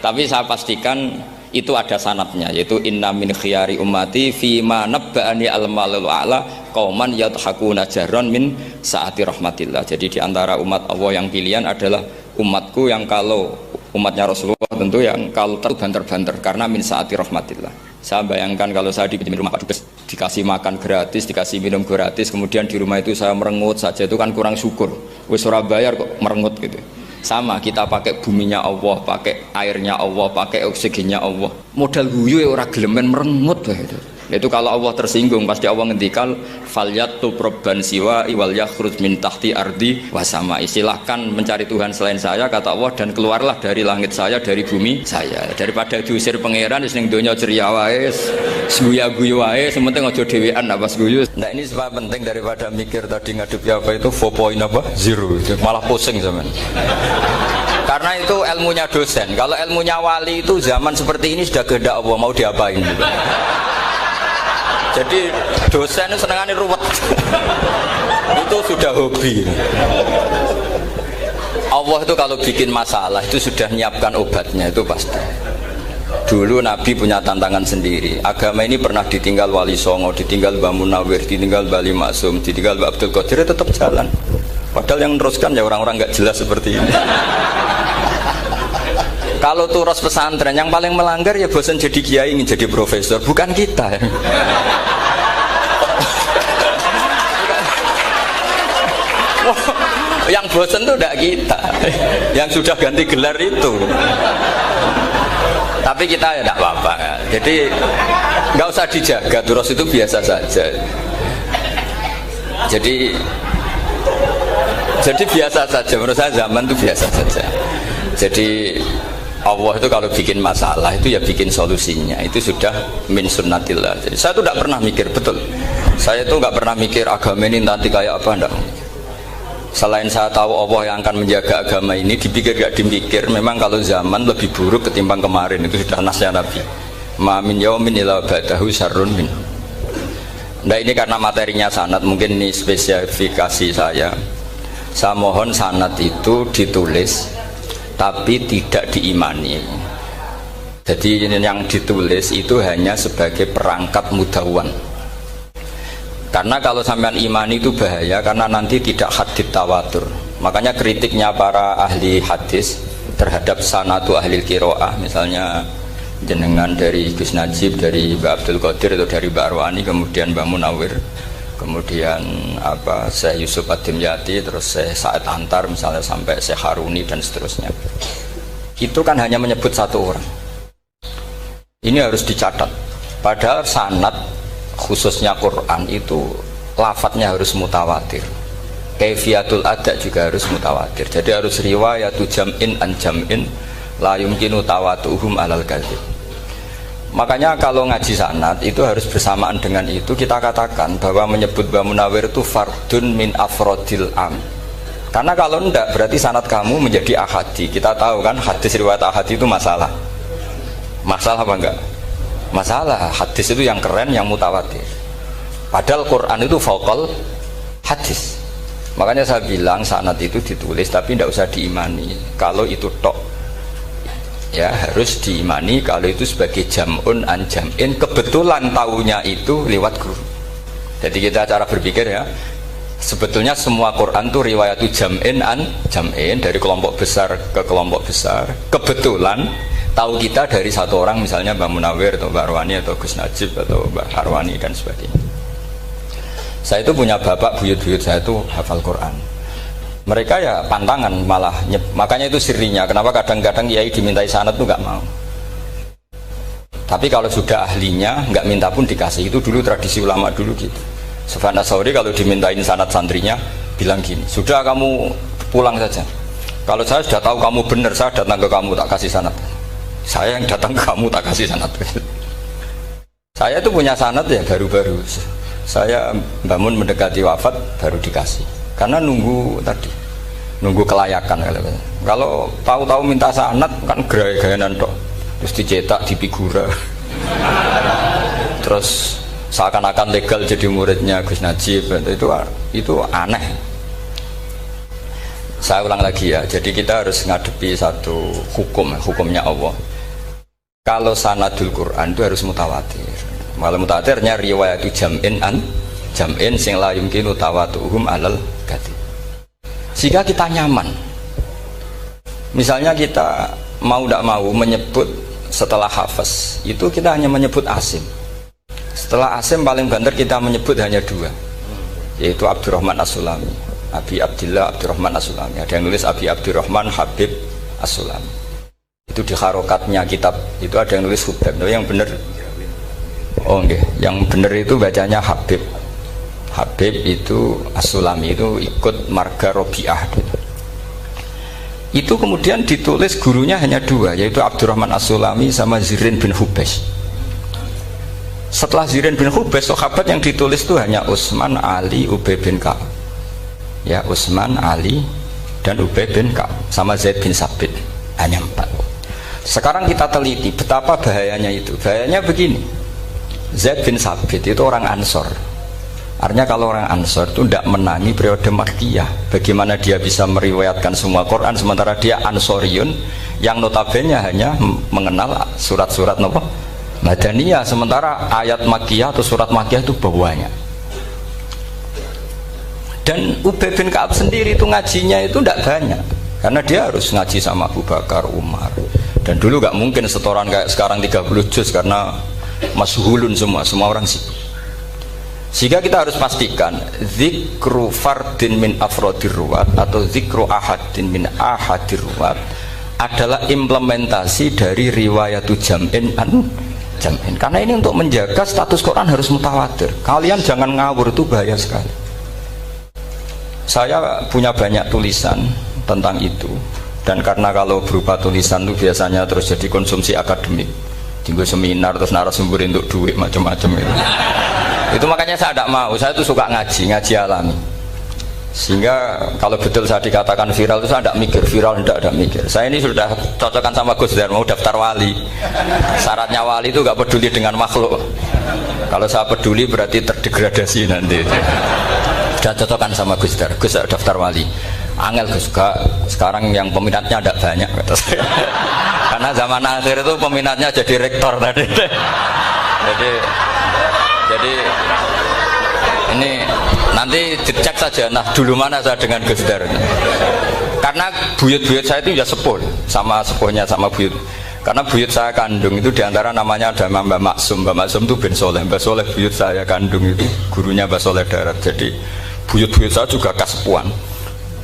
Tapi saya pastikan itu ada sanadnya, yaitu inna min khiyari ummati fima nabba'ani al-malul a'la qauman yadhakuna jarran min saati rahmatillah. Jadi di antara umat Allah yang pilihan adalah umatku yang kalau umatnya Rasulullah tentu yang kalau terbanter-banter karena min saati rahmatillah. Saya bayangkan kalau saya di rumah Pak Dubes dikasih makan gratis, dikasih minum gratis, kemudian di rumah itu saya merengut saja, itu kan kurang syukur. Wis ora bayar kok merengut gitu. Sama kita pakai buminya Allah, pakai airnya Allah, pakai oksigennya Allah. Modal guyu ya ora gelemen merengut itu. Itu kalau Allah tersinggung pasti Allah ngendikan falyatu robban siwa wal yakhruj min tahti ardi wasama. Silahkan mencari Tuhan selain saya kata Allah, dan keluarlah dari langit saya, dari bumi saya. Daripada diusir pangeran wis ning donya ceria wae, guyu wae, sementing aja dhewean apa guyu. Nah ini sebab penting daripada mikir tadi ngadepi apa itu 4.0 malah pusing zaman. Karena itu ilmunya dosen. Kalau ilmunya wali itu zaman seperti ini sudah kehendak Allah, mau diapain gitu. Jadi dosen itu senengannya ruwet. Itu sudah hobi. Allah itu kalau bikin masalah itu sudah menyiapkan obatnya, itu pasti. Dulu Nabi punya tantangan sendiri. Agama ini pernah ditinggal Wali Songo, ditinggal Mbah Munawir, ditinggal Mbah Ali Maksum, ditinggal Mbah Abdul Qadir, tetap jalan. Padahal yang meneruskan ya orang-orang nggak jelas seperti ini. Kalau turos pesantren yang paling melanggar ya bosan jadi kiai ingin jadi profesor, bukan kita ya. Yang bosan itu tidak kita, yang sudah ganti gelar itu. Tapi kita ya tidak apa-apa ya. Jadi nggak usah dijaga, turos itu biasa saja. Jadi biasa saja, menurut saya zaman itu biasa saja. Jadi Allah itu kalau bikin masalah itu ya bikin solusinya, itu sudah min sunnatillah. Jadi saya itu tidak pernah mikir, betul, saya itu nggak pernah mikir agama ini nanti kayak apa, enggak. Selain saya tahu Allah yang akan menjaga agama ini, dipikir gak dipikir, memang kalau zaman lebih buruk ketimbang kemarin, itu sudah nasnya Nabi. Ma min yaumin illa ba'dahu syarrun min. Nah ini karena materinya sanad, mungkin ini spesifikasi saya. Saya mohon sanad itu ditulis tapi tidak diimani. Jadi yang ditulis itu hanya sebagai perangkat mudawwan. Karena kalau sampean imani itu bahaya, karena nanti tidak hadits tawatur. Makanya kritiknya para ahli hadis terhadap sanadu ahli qiraah, misalnya jenengan dari Gus Najib, dari Mbak Abdul Qadir atau dari Mbak Arwani, kemudian Mbak Munawir, kemudian Syekh Yusuf Ad-Dimyati, terus Syekh Sa'id Antar misalnya sampai Syekh Haruni dan seterusnya. Itu kan hanya menyebut satu orang. Ini harus dicatat. Padahal sanad khususnya Quran itu lafadznya harus mutawatir. Kaifiyatul ada juga harus mutawatir. Jadi harus riwayatu jam'in an jam'in la yumkinu tawatuhum alal kadzib. Makanya kalau ngaji sanad itu harus bersamaan dengan itu kita katakan bahwa menyebut Mbah Munawir itu fardun min afrodil am. Karena kalau enggak berarti sanad kamu menjadi ahadi. Kita tahu kan hadis riwayat ahadi itu masalah. Masalah apa enggak? Masalah. Hadis itu yang keren, yang mutawatir. Padahal Quran itu fauqal hadis. Makanya saya bilang sanad itu ditulis tapi tidak usah diimani. Kalau itu tok, ya harus diimani kalau itu sebagai jam'un an jam'in. Kebetulan tahunya itu lewat guru. Jadi kita cara berpikir ya, sebetulnya semua Quran itu riwayatu jam'in an jam'in, dari kelompok besar ke kelompok besar. Kebetulan tahu kita dari satu orang, misalnya Mbak Munawir atau Mbak Arwani atau Gus Najib atau Mbak Harwani dan sebagainya. Saya itu punya bapak, buyut-buyut saya itu hafal Quran. Mereka ya pantangan malah, makanya itu sirinya. Kenapa kadang-kadang kiai dimintai sanad tuh nggak mau. Tapi kalau sudah ahlinya nggak minta pun dikasih. Itu dulu tradisi ulama dulu gitu. Sufyan Ats-Tsauri kalau dimintain sanad santrinya bilang gini, sudah kamu pulang saja. Kalau saya sudah tahu kamu benar, saya datang ke kamu tak kasih sanad. Saya yang datang ke kamu tak kasih sanad. Saya itu punya sanad ya baru-baru. Saya bangun mendekati wafat baru dikasih. Karena nunggu tadi, nunggu kelayakan. Kalau tahu-tahu minta sanad kan gaya-gayanan tok. Terus dicetak di figura. Terus seakan-akan legal jadi muridnya Gus Najib. Itu aneh. Saya ulang lagi ya. Jadi kita harus ngadepi satu hukumnya Allah. Kalau sanadul Quran itu harus mutawatir. Malah mutawatirnya riwayatu jam'in an jam'in sing la yumkinu tawatuhum alal kadzib. Sehingga kita nyaman. Misalnya kita mau tidak mau menyebut setelah hafaz itu kita hanya menyebut asim. Setelah asim paling banter kita menyebut hanya dua, yaitu Abdurrahman As-Sulami, Abi Abdillah Abdurrahman As-Sulami. Ada yang nulis Abi Abdurrahman Habib As-Sulami. Itu di harokatnya kitab itu ada yang nulis Hubab. Yang benar, oh enggak, yang benar itu bacanya Habib. Habib itu As-Sulami itu ikut marga Robi'ah. Itu kemudian ditulis gurunya hanya dua, yaitu Abdurrahman As-Sulami sama Zirin bin Hubes. Setelah Zirin bin Hubes, sahabat yang ditulis itu hanya Utsman, Ali, Ubay bin Ka'ab. Ya, Utsman, Ali dan Ubay bin Ka'ab sama Zaid bin Sabit, hanya 4. Sekarang kita teliti betapa bahayanya itu. Bahayanya begini, Zaid bin Sabit itu orang Ansor. Artinya kalau orang Ansor itu tidak menangi periode Makkiyah. Bagaimana dia bisa meriwayatkan semua Quran sementara dia Ansoriun yang notabene hanya mengenal surat-surat Madaniyah, sementara ayat Makkiyah atau surat Makkiyah itu bawahnya. Dan Ubay bin Ka'ab sendiri itu ngajinya itu tidak banyak, karena dia harus ngaji sama Abu Bakar, Umar. Dan dulu nggak mungkin setoran kayak sekarang 30 juz karena masyhulun semua orang sibuk. Sehingga kita harus pastikan zikru fardin min afrodir ruwat atau zikru ahadin min ahadir ruwat adalah implementasi dari riwayatu jam'in an jam'in. Karena ini untuk menjaga status Quran harus mutawatir. Kalian jangan ngawur, itu bahaya sekali. Saya punya banyak tulisan tentang itu, dan karena kalau berupa tulisan itu biasanya terus jadi konsumsi akademik, tinggal seminar terus narasumber untuk duit macam-macam itu. Itu makanya saya tidak mau. Saya itu suka ngaji alami. Sehingga kalau betul saya dikatakan viral itu saya tidak mikir, viral tidak mikir. Saya ini sudah cocokkan sama Gus Dar, mau daftar wali. Syaratnya wali itu nggak peduli dengan makhluk. Kalau saya peduli berarti terdegradasi nanti. Sudah cocokkan sama Gus Dar, Gus daftar wali. Angel Gus, sekarang yang peminatnya tidak banyak kata saya. Karena zaman akhir itu peminatnya jadi rektor tadi. Jadi ini nanti dicek saja. Nah dulu mana saya dengan Gus Dar. Karena buyut-buyut saya itu ya sepuh sama sepuhnya sama buyut. Karena buyut saya kandung itu diantara namanya ada Mbak Maksum. Mbak Maksum itu bin Soleh. Mbak Soleh buyut saya kandung itu gurunya Mbak Soleh Darat. Jadi buyut-buyut saya juga kasepuan.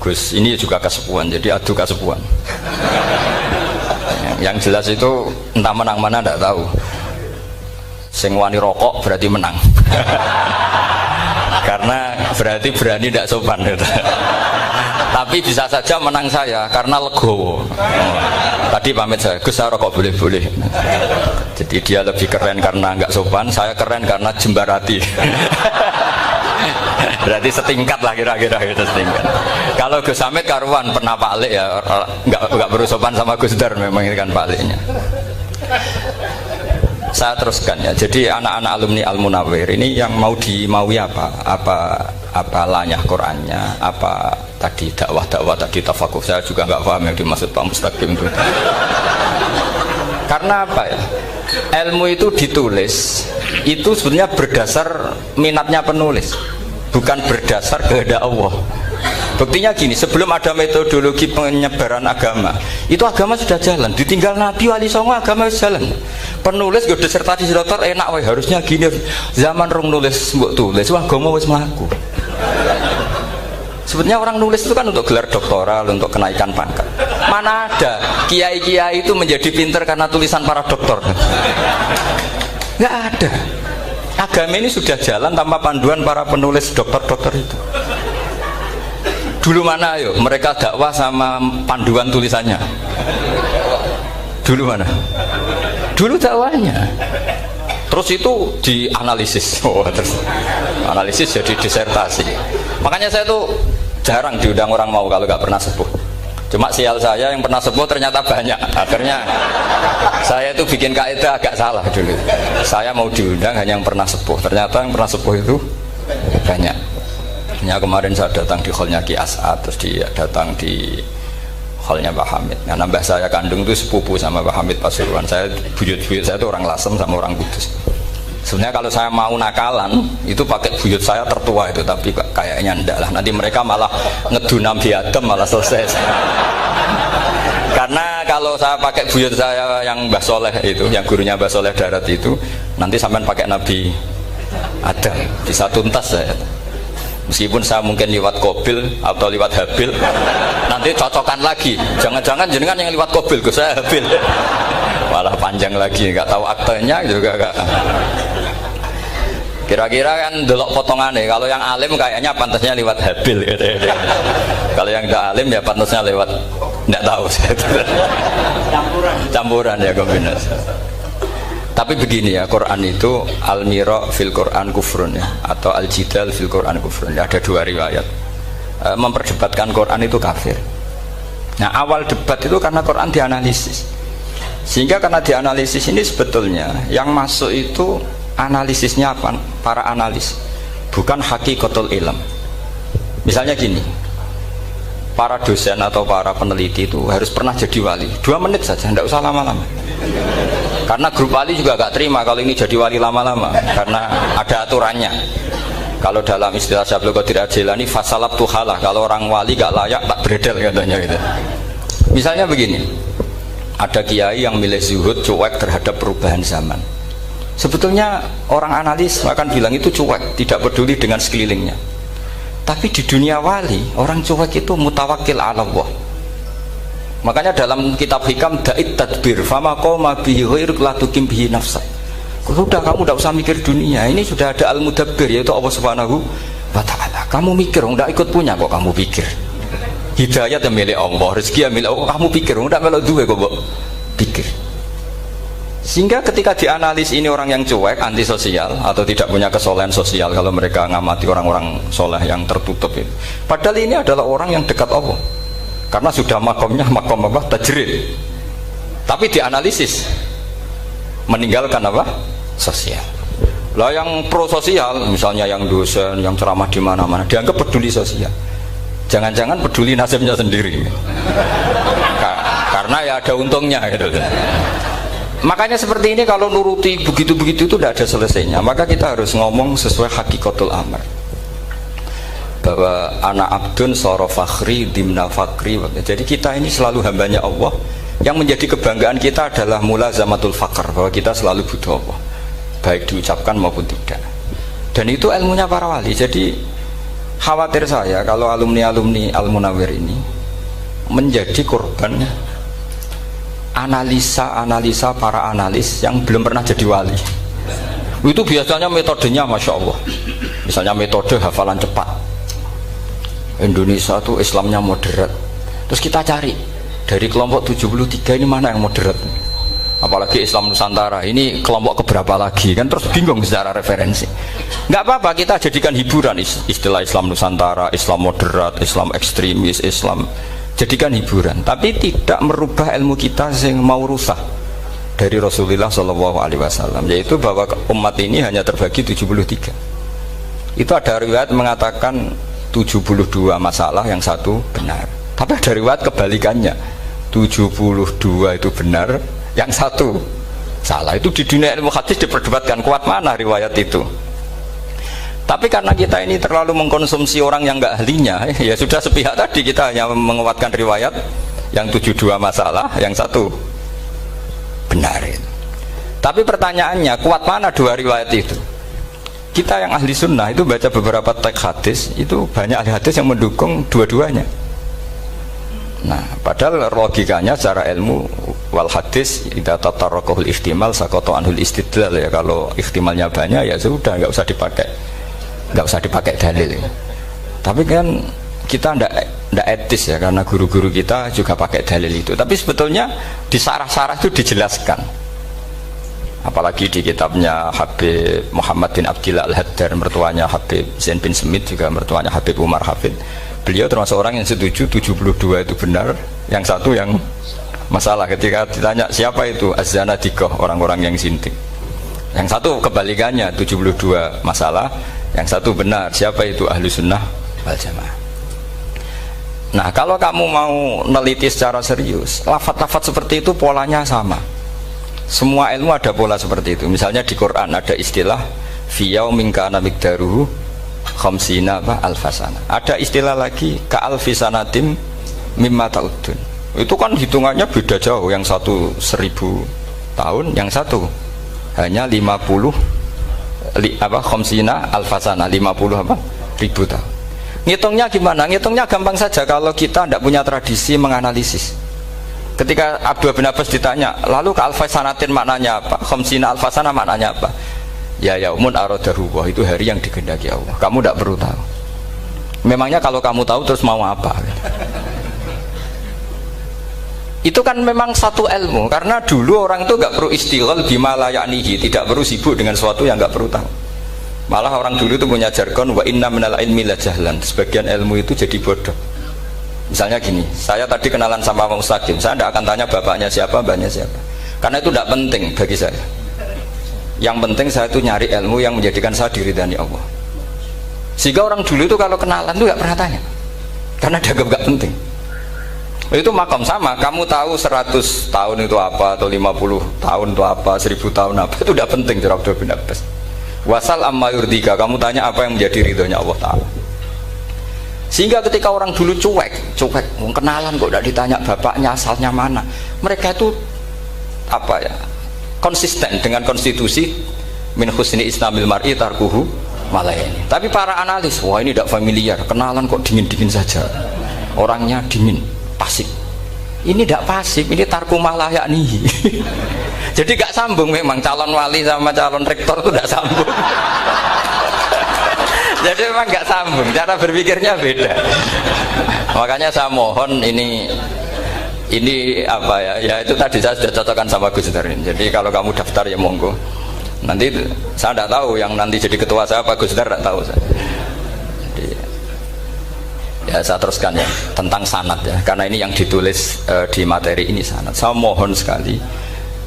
Gus ini juga kasepuan. Jadi adu kasepuan. Yang jelas itu entah menang mana tidak tahu. Sing wani rokok berarti menang. Karena berarti berani tidak sopan gitu. Tapi bisa saja menang saya karena legowo. Tadi pamit saya, Gus saya rokok boleh-boleh. Jadi dia lebih keren karena nggak sopan, saya keren karena jembarati. Berarti setingkat lah kira-kira gitu, setingkat. Kalau Gus Hamid karuan pernah Pak Alik ya, nggak bersopan sama Gus Dar memang ini kan Pak Aliknya. Saya teruskan ya. Jadi anak-anak alumni Al Munawwir ini yang mau dimaui apa lanyah Qurannya, apa tadi dakwah tadi tafakuh, saya juga nggak paham yang dimaksud Pak Mustaqim itu. Karena apa ya? Ilmu itu ditulis itu sebenarnya berdasar minatnya penulis, bukan berdasar kehendak Allah. Buktinya gini, sebelum ada metodologi penyebaran agama, itu agama sudah jalan. Ditinggal Nabi Wali Songo agama sudah jalan. Penulis gue disertasi dokter enak, wah harusnya gini. Zaman rong nulis mbok tulis, wah agama wis mlaku. Sebetulnya orang nulis itu kan untuk gelar doktoral, untuk kenaikan pangkat. Mana ada kiai-kiai itu menjadi pinter karena tulisan para doktor? Nggak ada. Agama ini sudah jalan tanpa panduan para penulis dokter-dokter itu. Dulu mana ayo mereka dakwah sama panduan tulisannya? Dulu mana? Dulu dakwahnya. Terus itu dianalisis. Oh, terus analisis jadi disertasi. Makanya saya tuh jarang diundang orang mau kalau nggak pernah sepuh. Cuma sial saya yang pernah sepuh ternyata banyak. Akhirnya saya itu bikin kaidah agak salah dulu. Saya mau diundang hanya yang pernah sepuh. Ternyata yang pernah sepuh itu banyak. Ya, kemarin saya datang di hallnya Ki As'ad, terus dia datang di hallnya Pak Hamid. Karena mbah saya kandung itu sepupu sama Pak Hamid Pasuruan. Saya buyut-buyut saya itu orang Lasem sama orang Kudus. Sebenarnya kalau saya mau nakalan itu pakai buyut saya tertua itu, tapi kayaknya enggak lah. Nanti mereka malah ngedu Nabi Adam malah selesai. Karena kalau saya pakai buyut saya yang Mbah Soleh itu, yang gurunya Mbah Soleh Darat itu, nanti sampean pakai Nabi Adam bisa tuntas saya. Meskipun saya mungkin lewat Kobil atau lewat Habil, nanti cocokan lagi. Jangan-jangan jenengan yang lewat Kobil, Gus saya Habil. Malah panjang lagi, nggak tahu aktenya juga nggak. Kira-kira kan delok potongannya. Kalau yang alim kayaknya pantasnya lewat Habil. Gitu. Kalau yang tidak alim ya pantasnya lewat nggak tahu. Campuran ya kombinasi. Tapi begini ya, Quran itu al-mira fil Quran kufrun ya, atau al-jidal fil Quran kufrun ya, ada dua riwayat. Memperdebatkan Quran itu kafir. Nah awal debat itu karena Quran dianalisis, sehingga karena dianalisis ini sebetulnya yang masuk itu analisisnya apa? Para analis, bukan hakikatul ilm. Misalnya gini, para dosen atau para peneliti itu harus pernah jadi wali 2 menit saja, tidak usah lama-lama. Karena grup wali juga gak terima kalau ini jadi wali lama-lama, karena ada aturannya. Kalau dalam istilah Syaikhul Qadir Al-Jilani fasalab tuhalah, kalau orang wali gak layak tak beredel katanya gitu. Misalnya begini, ada kiai yang milih zuhud, cuek terhadap perubahan zaman. Sebetulnya orang analis akan bilang itu cuek, tidak peduli dengan sekelilingnya. Tapi di dunia wali, orang cuek itu mutawakkil ala Allah. Makanya dalam kitab hikam da'it tadbir fama qoma bihi ghairuk la tukim bihi nafsak. Sudah kamu tidak usah mikir dunia, ini sudah ada al-mudabbir yaitu Allah Subhanahu wa ta'ala. Kamu mikir, tidak ikut punya kok kamu pikir. Hidayat yang milik Allah, rezeki yang milik Allah, kamu pikir, tidak melok duwe kok pikir. Sehingga ketika dianalis ini orang yang cuek, antisosial atau tidak punya kesolehan sosial, kalau mereka ngamati orang-orang soleh yang tertutup itu. Padahal ini adalah orang yang dekat Allah. Karena sudah makomnya makom apa? Tajrid. Tapi dianalisis meninggalkan apa? Sosial. Lah yang pro sosial, misalnya yang dosen, yang ceramah di mana-mana, dianggap peduli sosial. Jangan-jangan peduli nasibnya sendiri. Karena ya ada untungnya gitu. Makanya seperti ini kalau nuruti begitu-begitu itu tidak ada selesainya. Maka kita harus ngomong sesuai hakikatul amr. Bahwa anak abdun soro fakhri dimna fakri. Jadi kita ini selalu hambanya Allah Yang menjadi kebanggaan kita adalah mulazamatul faqr, bahwa kita selalu butuh Allah, baik diucapkan maupun tidak. Dan itu ilmunya para wali. Jadi khawatir saya kalau alumni-alumni Al-Munawwir ini menjadi korban analisa para analis yang belum pernah jadi wali. Itu biasanya metodenya Masya Allah. Misalnya metode hafalan cepat. Indonesia tuh Islamnya moderat. Terus kita cari dari kelompok 73 ini mana yang moderat. Apalagi Islam Nusantara ini kelompok keberapa lagi kan, terus bingung secara referensi. Nggak apa-apa, kita jadikan hiburan istilah Islam Nusantara, Islam moderat, Islam ekstremis, Islam, jadikan hiburan, tapi tidak merubah ilmu kita yang mau rusak dari Rasulullah SAW, yaitu bahwa umat ini hanya terbagi 73. Itu ada riwayat mengatakan 72 masalah, yang satu benar. Tapi ada riwayat kebalikannya, 72 itu benar, yang satu salah. Itu di dunia ilmu hadis diperdebatkan kuat mana riwayat itu. Tapi karena kita ini terlalu mengkonsumsi orang yang nggak ahlinya, ya sudah sepihak tadi, kita hanya menguatkan riwayat yang 72 masalah, yang satu benar. Tapi pertanyaannya, kuat mana dua riwayat itu? Kita yang ahli sunnah itu baca beberapa teks hadis, itu banyak ahli hadis yang mendukung dua-duanya. Nah, padahal logikanya secara ilmu wal hadis idza tatarraqahul ihtimal saqata anhul istidlal, ya kalau ihtimalnya banyak ya sudah nggak usah dipakai dalil. Tapi kan kita ndak etis ya, karena guru-guru kita juga pakai dalil itu. Tapi sebetulnya di sarah-sarah itu dijelaskan. Apalagi di kitabnya Habib Muhammad bin Abdillah Al-Haddar, mertuanya Habib Zain bin Smith, juga mertuanya Habib Umar Hafid. Beliau termasuk orang yang setuju 72 itu benar, yang satu yang masalah. Ketika ditanya siapa itu Az-Zanadiqah, orang-orang yang sinting, yang satu kebalikannya 72 masalah, yang satu benar, siapa itu Ahlu Sunnah wal Jamaah. Nah, kalau kamu mau neliti secara serius, lafaz-lafaz seperti itu polanya sama. Semua ilmu ada pola seperti itu. Misalnya di Quran ada istilah fi yaumin kana miqdaruhu khamsina alfasana. Ada istilah lagi ka alfisanatim mimma ta'udun. Itu kan hitungannya beda jauh, yang satu 1000 tahun, yang satu hanya 50 khamsina alfasana, 50 ribu tahun. Ngitungnya gimana? Ngitungnya gampang saja kalau kita tidak punya tradisi menganalisis. Ketika Abdul bin Abbas ditanya, lalu ka alfasanatin maknanya apa? Khamsina alfasana maknanya apa? Ya yaumun aradahu, itu hari yang dikehendaki Allah. Kamu tidak perlu tahu. Memangnya kalau kamu tahu terus mau apa? Itu kan memang satu ilmu, karena dulu orang itu nggak perlu istighal bima la ya'nihi, tidak perlu sibuk dengan sesuatu yang nggak perlu tahu. Malah orang dulu itu punya jargon wa inna minal ilmi la jahlan, sebagian ilmu itu jadi bodoh. Misalnya gini, saya tadi kenalan sama Pak Mustaqim, saya tidak akan tanya bapaknya siapa, mbaknya siapa, karena itu tidak penting bagi saya. Yang penting saya itu nyari ilmu yang menjadikan saya diridani Allah. Sehingga orang dulu itu kalau kenalan itu nggak pernah tanya, karena dianggap nggak penting. Itu makam sama, kamu tahu 100 tahun itu apa, atau 50 tahun itu apa, 1000 tahun apa, itu udah penting. Jawab Abdul bin Abbas. Wasal amma yurdika, kamu tanya apa yang menjadi ridhonya Allah Ta'ala. Sehingga ketika orang dulu cuek, kenalan kok tidak ditanya bapaknya asalnya mana, mereka itu apa ya, konsisten dengan konstitusi min husni islamil mar'i tarkuhu malayani. Tapi para analis, wah ini tidak familiar, kenalan kok dingin-dingin saja, orangnya dingin, pasif. Ini tidak pasif, ini tarku malayani. Jadi gak sambung, memang calon wali sama calon rektor itu tidak sambung. Jadi memang gak sambung, cara berpikirnya beda. Makanya saya mohon ini apa ya, ya itu tadi saya sudah cocokkan sama Gus Darin. Jadi kalau kamu daftar ya monggo. Nanti saya tidak tahu yang nanti jadi ketua saya Pak Gus Dar, tidak tahu saya. Jadi, ya saya teruskan ya tentang sanad ya, karena ini yang ditulis di materi ini sanad. Saya mohon sekali,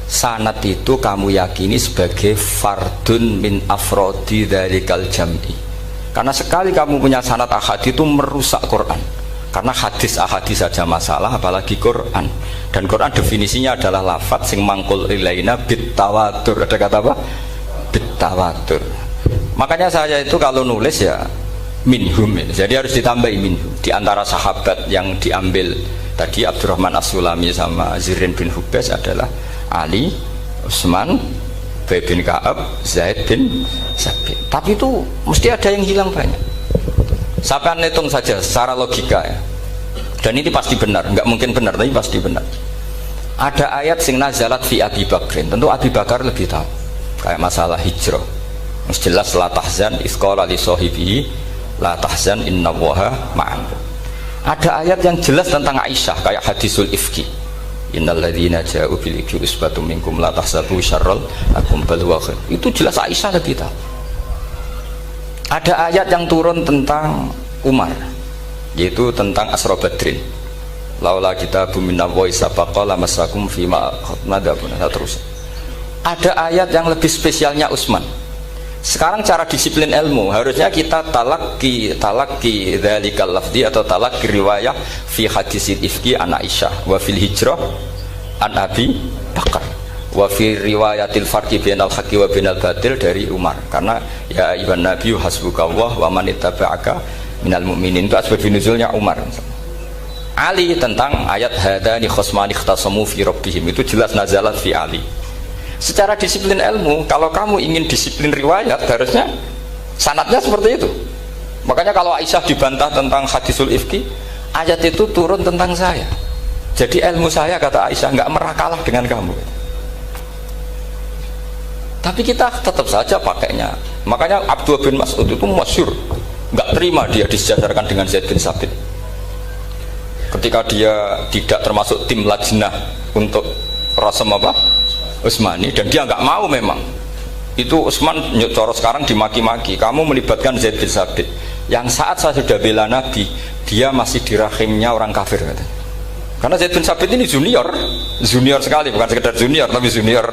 sanad itu kamu yakini sebagai fardun min afrodi dzalikal jam'i. Karena sekali kamu punya sanad ahad itu merusak Quran. Karena hadis ahadis saja masalah, apalagi Quran. Dan Quran definisinya adalah lafadz sing mangkul ilaina bit tawatur. Ada kata apa? Bit tawatur. Makanya saya itu kalau nulis ya minhum, jadi harus ditambahi minhum. Di antara sahabat yang diambil Tadi Abdurrahman As-Sulami sama Zirin bin Hubes adalah Ali, Utsman, Ubay bin Ka'ab, Zaid bin Sabit. Tapi itu mesti ada yang hilang banyak. Sampai hitung saja secara logika ya. Dan ini pasti benar, nggak mungkin benar tapi pasti benar. Ada ayat sing nazalat fi Abi Bakrin. Tentu Abi Bakar lebih tahu. Kayak masalah hijrah. Yang jelas la tahzan isqala li sahibihi la tahzan innallaha ma'ana. Ada ayat yang jelas tentang Aisyah kayak hadisul ifki. Innal ladzina ja'u bil ifki usbatum minkum la tahsabu syarral lakum bal huwa khair. Itu jelas Aisyah lebih tahu. Ada ayat yang turun tentang Umar, yaitu tentang Asra Badrin. Laula kitabun minallahi sabaqa lamassakum fima nadabun terus. Ada ayat yang lebih spesialnya Utsman. Sekarang cara disiplin ilmu harusnya kita talaki dzalikal lafzi atau talaki riwayah fi hadisil ifki an Aisyah wa fil hijrah an Abi Bakar wa fi riwayatil farqi bainal haqqi wa bainal batil dari Umar. Karena ya ayyuhan nabiyyu hasbukallah wa man ittaba'aka minal mu'minin, itu asbab nuzulnya Umar. Ali tentang ayat hadani khosmani ikhtasamu fi rabbihim, itu jelas nazalat fi Ali. Secara disiplin ilmu, kalau kamu ingin disiplin riwayat, harusnya sanadnya seperti itu. Makanya kalau Aisyah dibantah tentang hadisul ifki, ayat itu turun tentang saya. Jadi ilmu saya, kata Aisyah, nggak merah kalah dengan kamu. Tapi kita tetap saja pakainya. Makanya Abdullah bin Mas'ud itu masyhur, nggak terima dia disejajarkan dengan Zaid bin Sabit. Ketika dia tidak termasuk tim lajnah untuk rasam apa? Utsmani, dan dia nggak mau memang. Itu Utsman coro sekarang dimaki-maki, kamu melibatkan Zaid bin Sabit yang saat saya sudah bela Nabi, dia masih di rahimnya orang kafir katanya. Karena Zaid bin Sabit ini junior sekali, bukan sekedar junior tapi junior.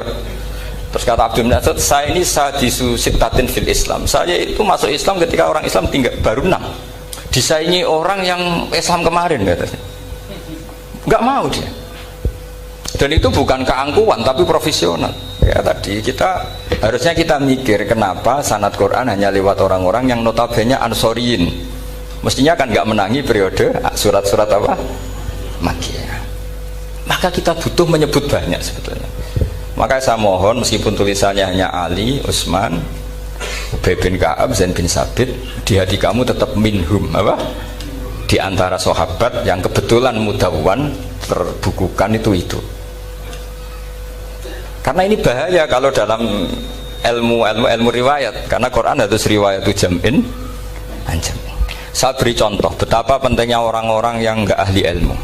Terus kata Abdul Nasir, saya ini sadisu sittatin fil Islam, saya itu masuk Islam ketika orang Islam tinggal baru 6, disaingi orang yang Islam kemarin katanya. Nggak mau dia. Dan itu bukan keangkuhan tapi profesional. Ya tadi harusnya kita mikir kenapa sanad Quran hanya lewat orang-orang yang notabene ansoriyin. Mestinya kan nggak menangi periode surat-surat apa? Makkiyah. Maka kita butuh menyebut banyak sebetulnya. Maka saya mohon meskipun tulisannya hanya Ali, Utsman, Ubay bin Ka'ab, Zaid bin Sabit, di hati kamu tetap minhum apa? Di antara sahabat yang kebetulan mudawwan terbukukan itu. Karena ini bahaya kalau dalam ilmu riwayat, karena Quran harus riwayat itu jam'in anjam. Saya beri contoh betapa pentingnya orang-orang yang enggak ahli ilmu.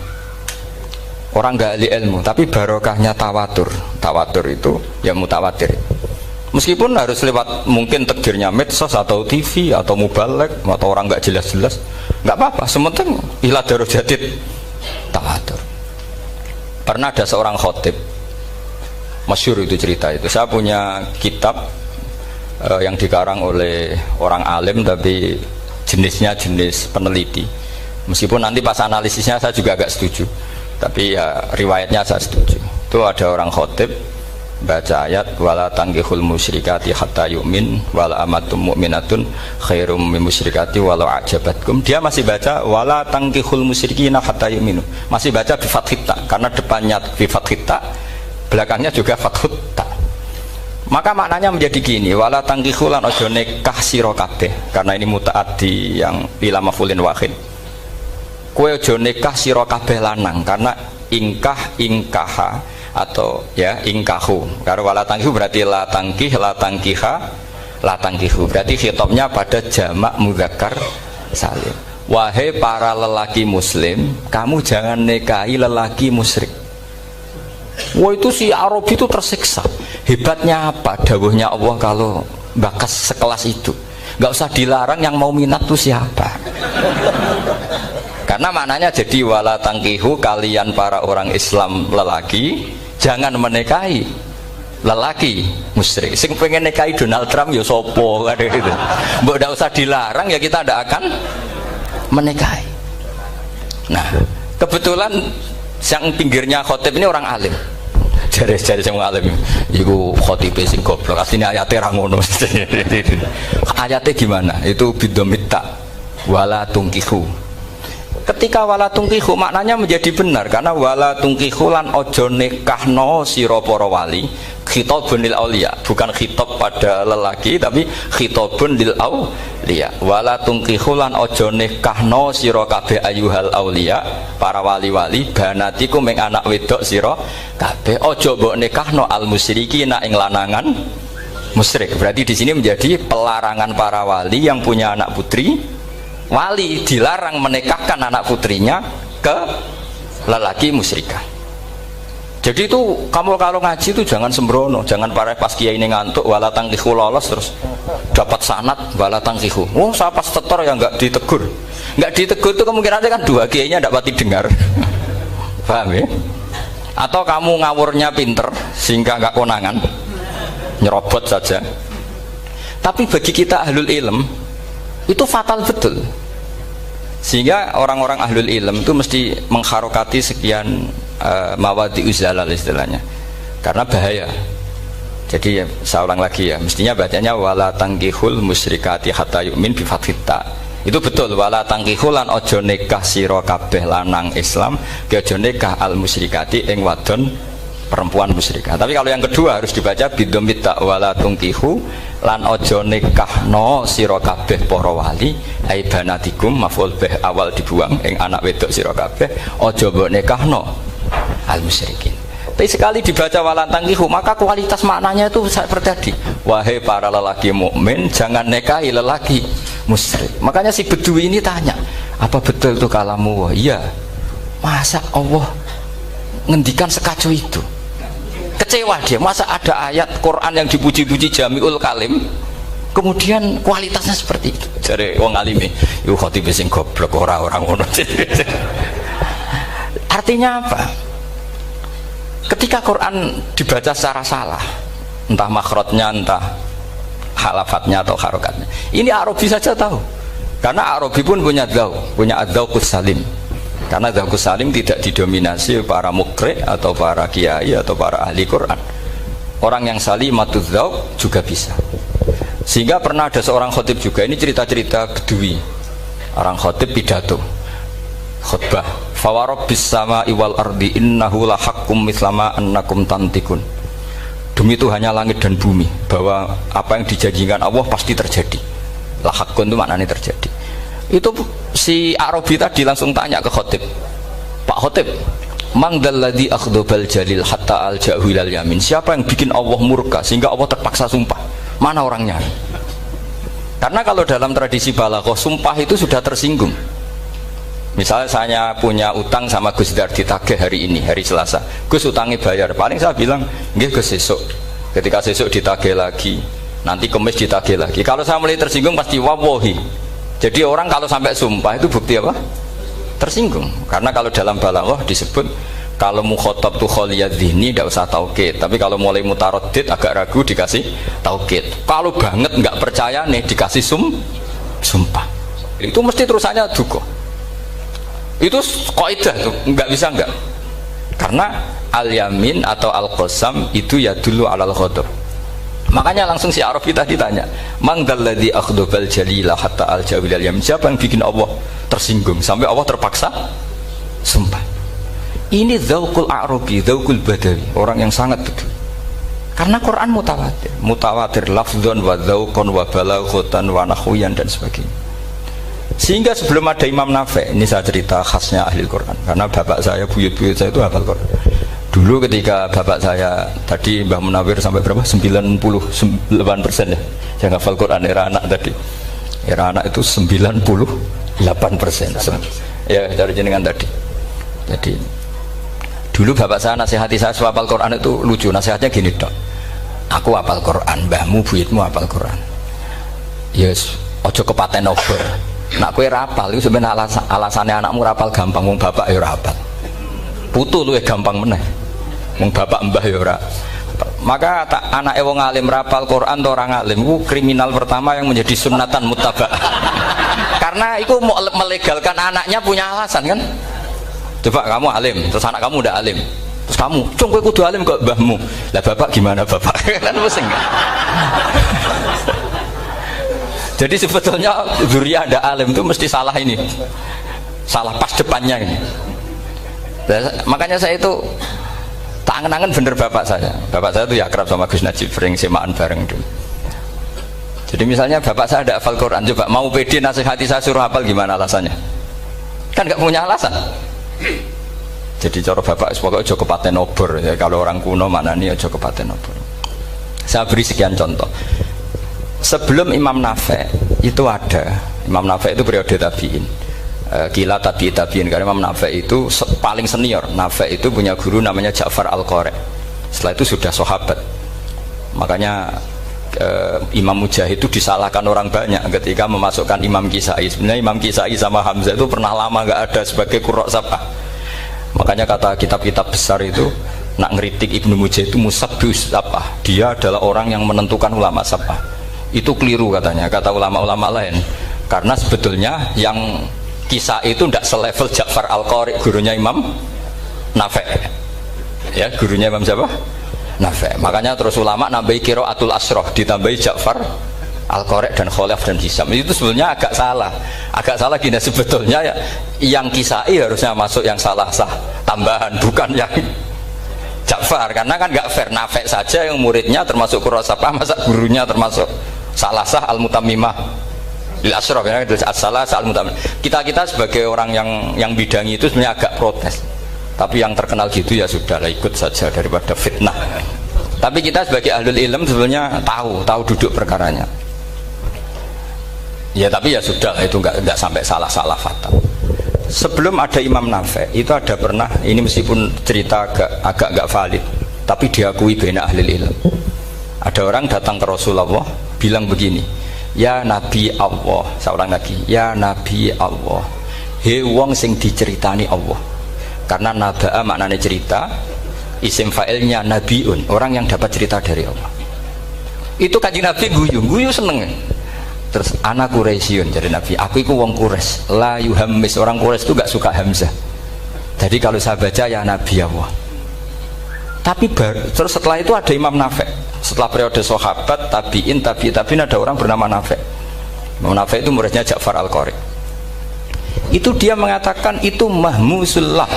Orang enggak ahli ilmu tapi barokahnya tawatur. Tawatur itu ya mutawatir. Meskipun harus lewat mungkin takdirnya medsos atau TV atau mubalek atau orang enggak jelas-jelas, enggak apa-apa, sementing ila darajatid tawatur. Pernah ada seorang khatib, masyhur itu cerita itu. Saya punya kitab yang dikarang oleh orang alim tapi jenisnya jenis peneliti. Meskipun nanti pas analisisnya saya juga agak setuju, tapi ya riwayatnya saya setuju. Itu ada orang khatib baca ayat wala tangkihul musyrikati hatta yu'min wala amatum mu'minatun khairum min musyrikati walau ajabatkum. Dia masih baca wala tangkihul musyrikina hatta yu'minu, masih baca bi fathita karena depannya bi fathita, belakangnya juga fathut ta. Maka maknanya menjadi gini, wala tangkihu lan ojo nikah sira kabeh, karena ini mutaaddi yang ila mafulin wahid. Kowe ojo nikah sira kabeh lanang, karena ingkaha atau ya ingkahu. Karena wala tangkihu berarti la tangkiha la tangkihu. Berarti khitabnya pada jamak mudzakkar salim. Wahai para lelaki muslim, kamu jangan nikahi lelaki musyrik. Wah, itu si Arabi itu tersiksa. Hebatnya apa dawuhnya Allah kalau bakas sekelas itu? Nggak usah dilarang, yang mau minat tuh siapa? Karena maknanya jadi wala tangkihu, kalian para orang Islam lelaki jangan menikahi lelaki musyrik. Sing pengen nikahi Donald Trump ya sopo kan gitu. Mbok nggak usah dilarang ya kita tidak akan menikahi. Nah, kebetulan yang pinggirnya khotib ini orang alim. Jari-jari yang alim itu khotib sing goblok, aslinya ayatnya rangono. Ayatnya gimana? Itu bidomita wala tungkihu. ketika wala tungkihu maknanya menjadi benar karena wala tungkihu lan ojo nikahno sira para wali khitabun lil auliya, bukan khitab pada lelaki tapi khitabun lil auliya. Wala tungkihu lan ojo nikahno sira kabeh ayuhal auliya, para wali-wali banatikum ing anak wedok sira kabeh, ojo mbok nikahno al musyrikina ing lanangan musyrik. Berarti di sini menjadi pelarangan para wali yang punya anak putri, wali dilarang menikahkan anak putrinya ke lelaki musyrikah. Jadi itu kamu kalau ngaji itu jangan sembrono, jangan pas kiai ini ngantuk wala tangkihu lolos terus dapat sanad wala tangkihu. Oh saya pas tetor yang nggak ditegur itu kemungkinannya kan dua kiainya tidak pati dengar. Paham ya? Atau kamu ngawurnya pinter sehingga nggak konangan, nyerobot saja. Tapi bagi kita ahlul ilm itu fatal betul, sehingga orang-orang ahlul ilm itu mesti mengharokati sekian mawadi uzalal istilahnya, karena bahaya. Jadi saya ulang lagi ya, mestinya bacanya wala tangkihul musyrikati hatta yu'min bi fathita. Itu betul, wala tangkihul lan ojo nikah sira kabeh lanang Islam ke ojo nikah al musyrikati ing wadon perempuan musyrikah. Tapi kalau yang kedua harus dibaca bidomit ta wala tungkihu lan ojo nikahno sira kabeh para wali ai banatikum maf'ul bih awal dibuang ing anak wedok sira kabeh ojo mbok nikahno al musyrikin. Tapi sekali dibaca wala tangkihu maka kualitas maknanya itu seperti tadi, wahai para lelaki mukmin jangan nikahi lelaki musyrik. Makanya si Bedui ini tanya, apa betul itu kalamu? Wah iya, masa Allah ngendikan sekacau itu? Kecewa dia, masa ada ayat Quran yang dipuji-puji jami'ul kalim kemudian kualitasnya seperti itu. Jadi wong alime yo khotib sing goblok orang ngono. Artinya apa? Ketika Quran dibaca secara salah, entah makhrajnya, entah halafatnya atau harokatnya, ini Arabi saja tahu, karena Arabi pun punya adzauqus salim. Karena adzauqus salim tidak didominasi para mukri atau para kiai atau para ahli Quran. Orang yang salimatuz dzauq juga bisa. Sehingga pernah ada seorang khotib juga, ini cerita-cerita Bedui, orang khotib pidato khutbah, fawarabbis sama'i wal ardi innahu lahaqqum mislama annakum tantikun. Demi Tuhannya langit dan bumi, bahwa apa yang dijanjikan Allah pasti terjadi. Lahaqqun itu maknanya terjadi. Itu si Arabi tadi langsung tanya ke khotib, Pak khotib, mang dalladzi akhdhabal jalil hatta alja'hu ilal yamin. Siapa yang bikin Allah murka sehingga Allah terpaksa sumpah? Mana orangnya? Karena kalau dalam tradisi balaghah sumpah itu sudah tersinggung. Misalnya saya punya utang sama Gus Dar ditagih hari ini, hari Selasa, Gus utangnya bayar, paling saya bilang nggih Gus sesuk. Ketika sesuk ditagih lagi, nanti Kamis ditagih lagi. Kalau saya mulai tersinggung pasti wawahi. Jadi orang kalau sampai sumpah itu bukti apa? Tersinggung. Karena kalau dalam balaghah disebut kalau mukhatab tuh kholiyadzihni tidak usah taukid, tapi kalau mulai mutaroddid agak ragu dikasih taukid. Kalau banget nggak percaya nih dikasih sumpah. Itu mesti terusannya duga. Itu kaidah tuh, nggak bisa nggak. Karena al-yamin atau al-qasam itu ya dulu alal ghadab. Makanya langsung si Arabi tadi tanya, mang dalladzi akhdhabal jalila hatta al-jawil al-yamin. Siapa yang bikin Allah tersinggung sampai Allah terpaksa sumpah? Ini dzauqul Arabi, dzauqul Badawi, orang yang sangat betul. Karena Quran mutawatir lafdzon wa dzauqon wa balaghatan wa nahwiyan dan sebagainya. Sehingga sebelum ada Imam Nafi', ini saya cerita khasnya ahli Quran, karena bapak saya, buyut-buyut saya itu hafal Quran. Dulu ketika bapak saya tadi Mbah Munawir sampai berapa? 98% ya yang hafal Quran, era anak tadi. Era anak itu 98%. Ya dari jenengan tadi. Jadi dulu bapak saya nasihati saya hafal Quran itu lucu, nasihatnya gini dok. Aku hafal Quran, mbahmu buyutmu hafal Quran. Yes, ojo kepaten obor. Nak kue rapal itu sebenarnya alasannya anakmu rapal gampang, wong bapak ya rapal. Putu lu ya gampang meneh. Wong bapak mbah ya ora. Maka anak wong alim rapal Quran atau orang alim itu kriminal pertama yang menjadi sunatan muttaba. Karena itu mau melegalkan anaknya punya alasan kan. Coba kamu alim, terus anak kamu udah alim. Terus kamu, cung kowe kudu alim kok mbahmu. Lah bapak gimana bapak? Kan pusing. Jadi sebetulnya dzurriyyah ada alim itu mesti salah ini. salah pas depannya ini. Makanya saya itu tak angen-angen bener bapak saya itu ya akrab sama Gus Najib, sering semaan bareng dulu. Jadi misalnya bapak saya ada hafal Quran, coba mau pede nasihati saya suruh hafal, gimana alasannya? Kan nggak punya alasan. Jadi cara bapak pokoknya ojo kepaten obor ya, kalau orang kuno mana nih ojo kepaten obor. Saya beri sekian contoh. Sebelum Imam Nafi' itu ada, Imam Nafi' itu periode tabi'in, kila tabi'in, karena Imam Nafi' itu paling senior. Nafi' itu punya guru namanya Ja'far Al-Qari. Setelah itu sudah sahabat. Makanya Imam Mujahid itu disalahkan orang banyak ketika memasukkan Imam Kisai. Sebenarnya Imam Kisai sama Hamzah itu pernah lama nggak ada sebagai qurra sab'ah. Makanya kata kitab-kitab besar itu nak ngeritik Ibnu Mujahid itu musabbius sab'ah. Dia adalah orang yang menentukan ulama sab'ah. Itu keliru katanya, kata ulama-ulama lain. Karena sebetulnya yang Kisai itu tidak selevel Ja'far Al-Qari, gurunya Imam Nafi'. Ya, gurunya Imam siapa? Nafi'. Makanya terus ulama nambahi qiraatul asroh, ditambahi Ja'far Al-Qari dan Khalaf dan Hisam. Itu sebenarnya agak salah gini, sebetulnya ya, yang Kisai harusnya masuk yang salah sah tambahan, bukan yang Ja'far, karena kan nggak fair. Nafi' saja yang muridnya termasuk qurra sab'ah, masa gurunya termasuk salah sah al-mutammimah lil asroh, ya, salah sah al-mutammimah. Kita sebagai orang yang bidangi itu sebenarnya agak protes, tapi yang terkenal gitu ya sudahlah, ikut saja daripada fitnah. Tapi kita sebagai ahlul ilm sebenarnya tahu duduk perkaranya. Ya tapi ya sudah, itu nggak sampai salah fatal. Sebelum ada Imam Nafi' itu ada pernah, ini meskipun cerita agak nggak valid, tapi diakui baina ahlul ilm. Ada orang datang ke Rasulullah bilang begini, ya Nabi Allah, seorang Nabi, ya Nabi Allah, he wong sing diceritani Allah. Karena naba'a maknanya cerita, isim fa'ilnya nabiun, orang yang dapat cerita dari Allah. Itu kanjeng Nabi guyu seneng. Terus anak Quraisyun, jadi Nabi, aku itu wong Quraisy, la yuhammis, orang Quraisy itu gak suka hamzah. Jadi kalau saya baca ya Nabi Allah. Tapi terus setelah itu ada Imam Nafi'. Setelah periode sahabat, tabi'in ada orang bernama Nafi'. Imam Nafi' itu muridnya Ja'far Al-Qari. Itu dia mengatakan itu mahmusullah.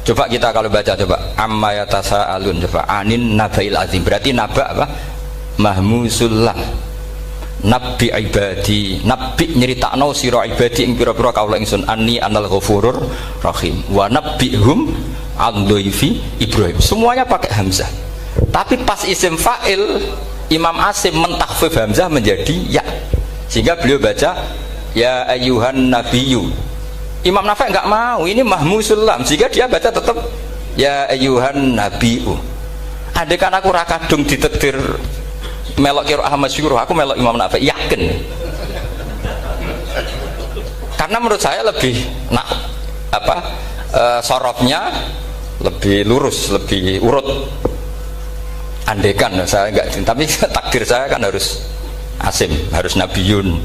Coba kita kalau baca, coba amma yatasaalun, coba anin nabail azim, berarti naba apa? Mahmusullah. Nabi ibadi, nabi nyeritakno sira ibadi ing pira-pira kaula ingsun anni anal ghafurur rahim wa nabbihum an dhaifi Ibrahim. Semuanya pakai hamzah. Tapi pas isim fa'il Imam Asim mentakhfif hamzah menjadi ya. Sehingga beliau baca ya ayyuhan nabiyyu. Imam Nafi' enggak mau, ini mahmusul lam, sehingga dia baca tetap ya ayyuhan nabiyyu. Andai kan aku ra kadung ditakdir melok qiraah masyhur, aku melok Imam Nafi', yakin. Karena menurut saya lebih sorofnya lebih lurus, lebih urut. Andekan saya enggak, tapi takdir saya kan harus Asim, harus Nabiyun,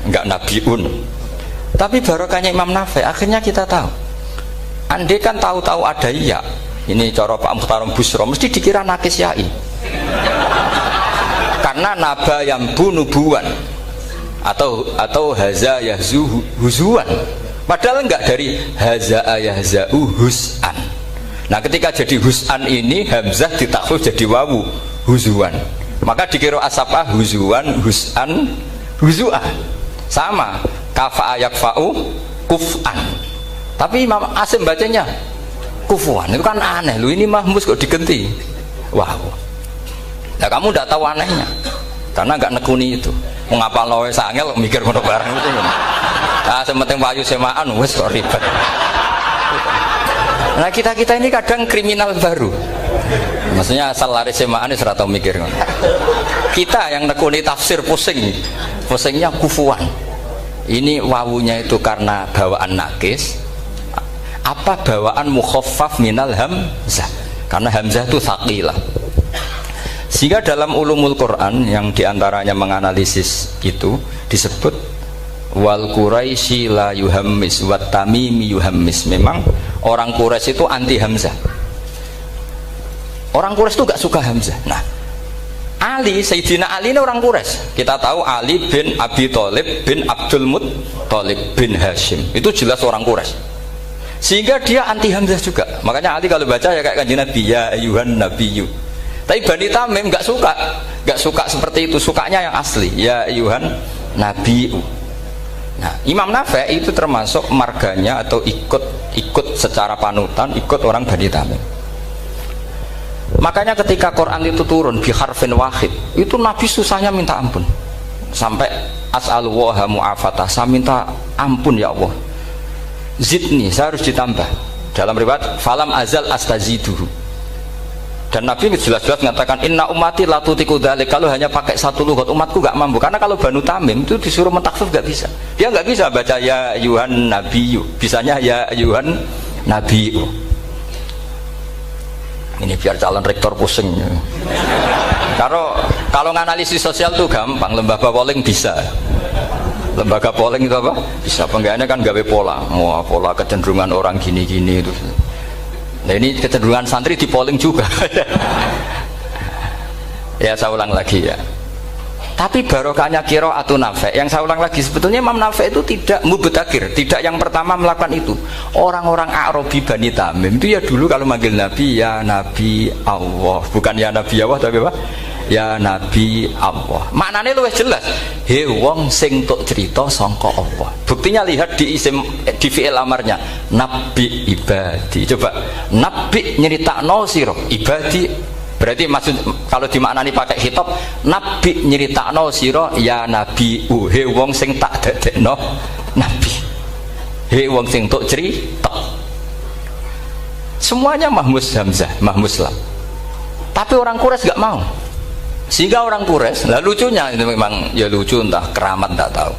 enggak Nabiun. Tapi barokahnya Imam Nafi', akhirnya kita tahu. Andekan tahu-tahu ada iya, ini cara Pak Muhtaram Busro, mesti dikira nakis yai. Karena naba yang bunubuan atau haza yahzu huzuan, padahal enggak dari haza yahzau hus'an. Nah ketika jadi hus'an ini hamzah ditakhfif jadi wawu huzuan, maka dikira asapah huzuan hus'an huzu'ah, sama kafa yakfa'u kuf'an. Tapi Imam Asim bacanya kufuan, itu kan aneh lu, ini mahmus kok digenti. Wow. Nah kamu tidak tahu anehnya, karena nggak nekuni itu. Mengapa loe sangel mikir ngono barang itu? Nah sementing wayu semaan wes kok ribet. Nah kita ini kadang kriminal baru. Maksudnya asal lari semaan itu serata mikir ngono. Kita yang nekuni tafsir pusingnya kufuan. Ini wawunya itu karena bawaan nakis, apa bawaan mukhaffaf minal hamzah? Karena hamzah itu tsaqilah. Sehingga dalam ulumul Quran yang diantaranya menganalisis itu disebut wal Quraisy la yuhammis wat tamimi yuhammis. Memang orang Quraisy itu anti hamzah. Orang Quraisy itu gak suka hamzah. Nah, Ali, Sayyidina Ali ini orang Quraisy. Kita tahu Ali bin Abi Thalib bin Abdul Muttalib bin Hashim. Itu jelas orang Quraisy. Sehingga dia anti Hamzah juga. Makanya Ali kalau baca ya kayak Kanjeng Nabi, ya ayyuhan nabiyyu. Tapi Bani Tamim nggak suka seperti itu. Sukanya yang asli, ya ayyuhan nabiyyu. Nah, Imam Nafi' itu termasuk marganya atau ikut secara panutan, ikut orang Bani Tamim. Makanya ketika Quran itu turun bi harfin wahid, itu Nabi susahnya minta ampun. Sampai as'alullaha mu'afatah, saya minta ampun ya Allah. Zidni, saya harus ditambah. Dalam riwayat falam azal astaziduhu. Dan Nabi jelas-jelas mengatakan inna ummati la tutiku dzalik. Kalau hanya pakai satu lughat umatku enggak mampu. Karena kalau Banu Tamim itu disuruh mentakhfif enggak bisa. Dia enggak bisa baca ya ayyuhan nabiyyu. Bisanya ya ayyuhan nabiyyu. Ini biar calon rektor pusing. Kalau nganalisis sosial tuh gampang, lembaga polling bisa. Lembaga polling itu apa? Bisa. Penggawaannya kan gawe pola. Pola kecenderungan orang gini-gini itu. Nah ini kecenderungan santri di polling juga. Ya saya ulang lagi ya. Tapi barokahnya qiraatun Nafi'. Yang saya ulang lagi, sebetulnya Imam Nafi' itu tidak mubtagir, tidak yang pertama melakukan itu. Orang-orang Arabi Bani Tamim itu ya dulu kalau manggil Nabi ya Nabi Allah, bukan ya Nabi Allah tapi apa? Ya Nabi Allah. Maknanya luwih jelas. He wong sing tok cerita sangka Allah. Buktinya lihat di fi'il amarnya. Nabi ibadi. Coba Nabi nyeritakno sira ibadi. Berarti maksud kalau dimaknani pakai khitab, Nabi nyeritakno sira ya Nabi. He wong sing tak dadekno Nabi. He wong sing tok cerita. Semuanya mahmus hamzah, mahmus lam. Tapi orang Quraisy enggak mau. Sehingga orang Quraisy, lah lucunya itu memang ya lucu, entah keramat tak tahu.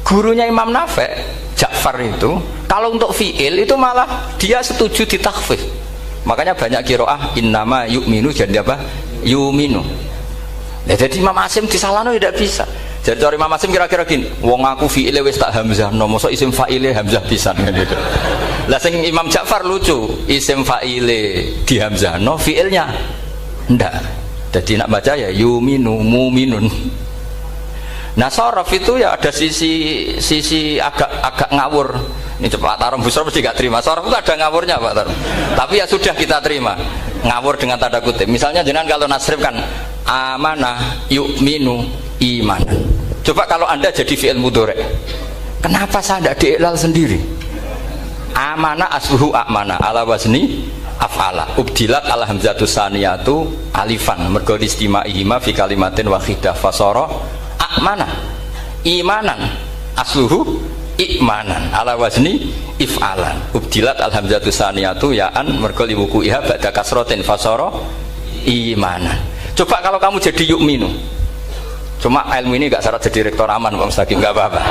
Gurunya Imam Nafi', Ja'far itu, kalau untuk fi'il itu malah dia setuju ditakhfif. Makanya banyak qiraah innama yu'minu jadi apa? Yu'minu. Nah, jadi Imam Asim disalahno tidak bisa. Jadi cara Imam Asim kira-kira gini, wong aku fi'ile wis tak hamzah, no mosok isim fa'ile hamzah pisan gitu. Lah sing Imam Ja'far lucu, isim fa'ile di hamzah, no fi'ilnya ndak. Jadi nak baca ya yuminu muminun. Nah sorof itu ya ada sisi agak ngawur. Ini Pak Tarom Busro mesti gak terima. Sorof itu ada ngawurnya Pak Tarom. Tapi ya sudah kita terima. Ngawur dengan tanda kutip. Misalnya jangan kalau nasrif kan amanah yu'minu imanan. Coba kalau Anda jadi fi'il mudhari'. Kenapa saya tidak diiklal sendiri? Amanah asluhu amana ala wazni af'ala ubdilat al hamzatu saniyatu alifan mergo istima'ihima fi kalimatin wahidah fasara amana imanan asluhu imanan ala wazni if'alan ubdilat al hamzatu saniyatu ya'an mergo liwuku'iha ba'da kasratin fasara imanan. Coba kalau kamu jadi yu'minu, cuma ilmu ini gak syarat jadi rektor aman Pak Mustaqim, gak apa-apa.